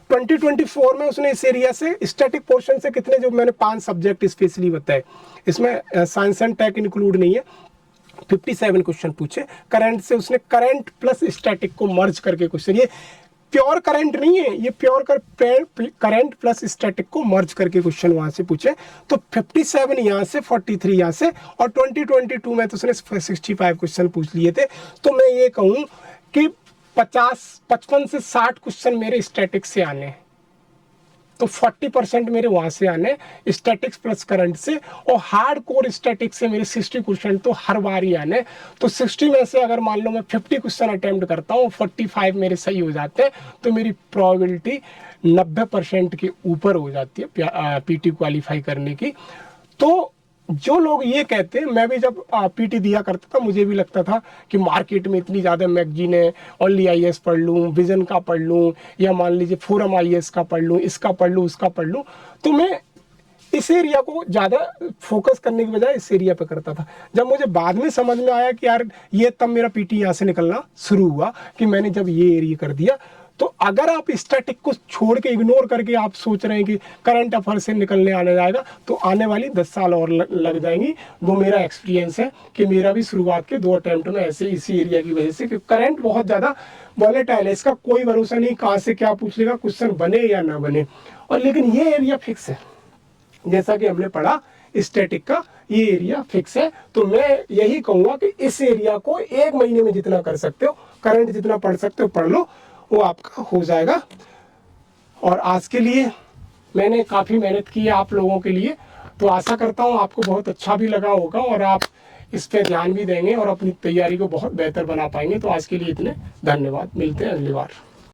2024 में उसने इस एरिया से स्टैटिक पोर्शन से कितने, जो मैंने 5 सब्जेक्ट स्पेशली बताए, इसमें साइंस एंड टेक इंक्लूड नहीं है, 57 क्वेश्चन पूछे। करंट से उसने करंट प्लस स्टैटिक को मर्ज करके क्वेश्चन, ये प्योर करंट नहीं है, ये प्योर करंट प्लस स्टैटिक को मर्ज करके क्वेश्चन वहां से पूछे। तो 57 यहाँ से, 43 यहाँ से, और 2022 में तो उसने 65 क्वेश्चन पूछ लिए थे। तो मैं ये कहूँ कि 55 से 60 क्वेश्चन मेरे स्टैटिक से आने, तो 40% मेरे वहां से आने स्टैटिक्स प्लस करंट से, और हार्ड कोर स्टैटिक्स से मेरे 60% तो हर बार ही आने। तो 60 में से अगर मान लो मैं 50 क्वेश्चन अटेम्प्ट करता हूँ, 45 मेरे सही हो जाते हैं, तो मेरी प्रोबेबिलिटी 90% के ऊपर हो जाती है पीटी क्वालिफाई करने की। तो जो लोग ये कहते हैं, मैं भी जब पीटी दिया करता था मुझे भी लगता था कि मार्केट में इतनी ज़्यादा मैगजीन है, ओनली आईएएस पढ़ लूँ, विजन का पढ़ लूँ, या मान लीजिए फोरम आईएएस का पढ़ लूँ, इसका पढ़ लूँ, उसका पढ़ लूँ, तो मैं इस एरिया को ज़्यादा फोकस करने की बजाय इस एरिया पे करता था। जब मुझे बाद में समझ में आया कि यार ये, तब मेरा पीटी यहाँ से निकलना शुरू हुआ कि मैंने जब ये एरिया कर दिया। तो अगर आप स्टैटिक को छोड़ के, इग्नोर करके आप सोच रहे हैं कि करंट अफेयर से निकलने आने जाएगा, तो आने वाली 10 साल और लग जाएंगी। वो मेरा एक्सपीरियंस है कि मेरा भी शुरुआत के 2 अटेम्प्ट में ऐसे इसी एरिया की वजह से, कि करंट बहुत ज़्यादा वॉलेटाइल है, इसका कोई भरोसा नहीं कहाँ से क्या पूछ लेगा, क्वेश्चन बने या ना बने। और लेकिन ये एरिया फिक्स है, जैसा कि हमने पढ़ा स्टैटिक का ये एरिया फिक्स है। तो मैं यही कहूँगा कि इस एरिया को 1 महीने में जितना कर सकते हो, करंट जितना पढ़ सकते हो पढ़ लो, वो आपका हो जाएगा। और आज के लिए मैंने काफ़ी मेहनत की है आप लोगों के लिए, तो आशा करता हूँ आपको बहुत अच्छा भी लगा होगा और आप इस पे ध्यान भी देंगे और अपनी तैयारी को बहुत बेहतर बना पाएंगे। तो आज के लिए इतने, धन्यवाद, मिलते हैं अगली बार।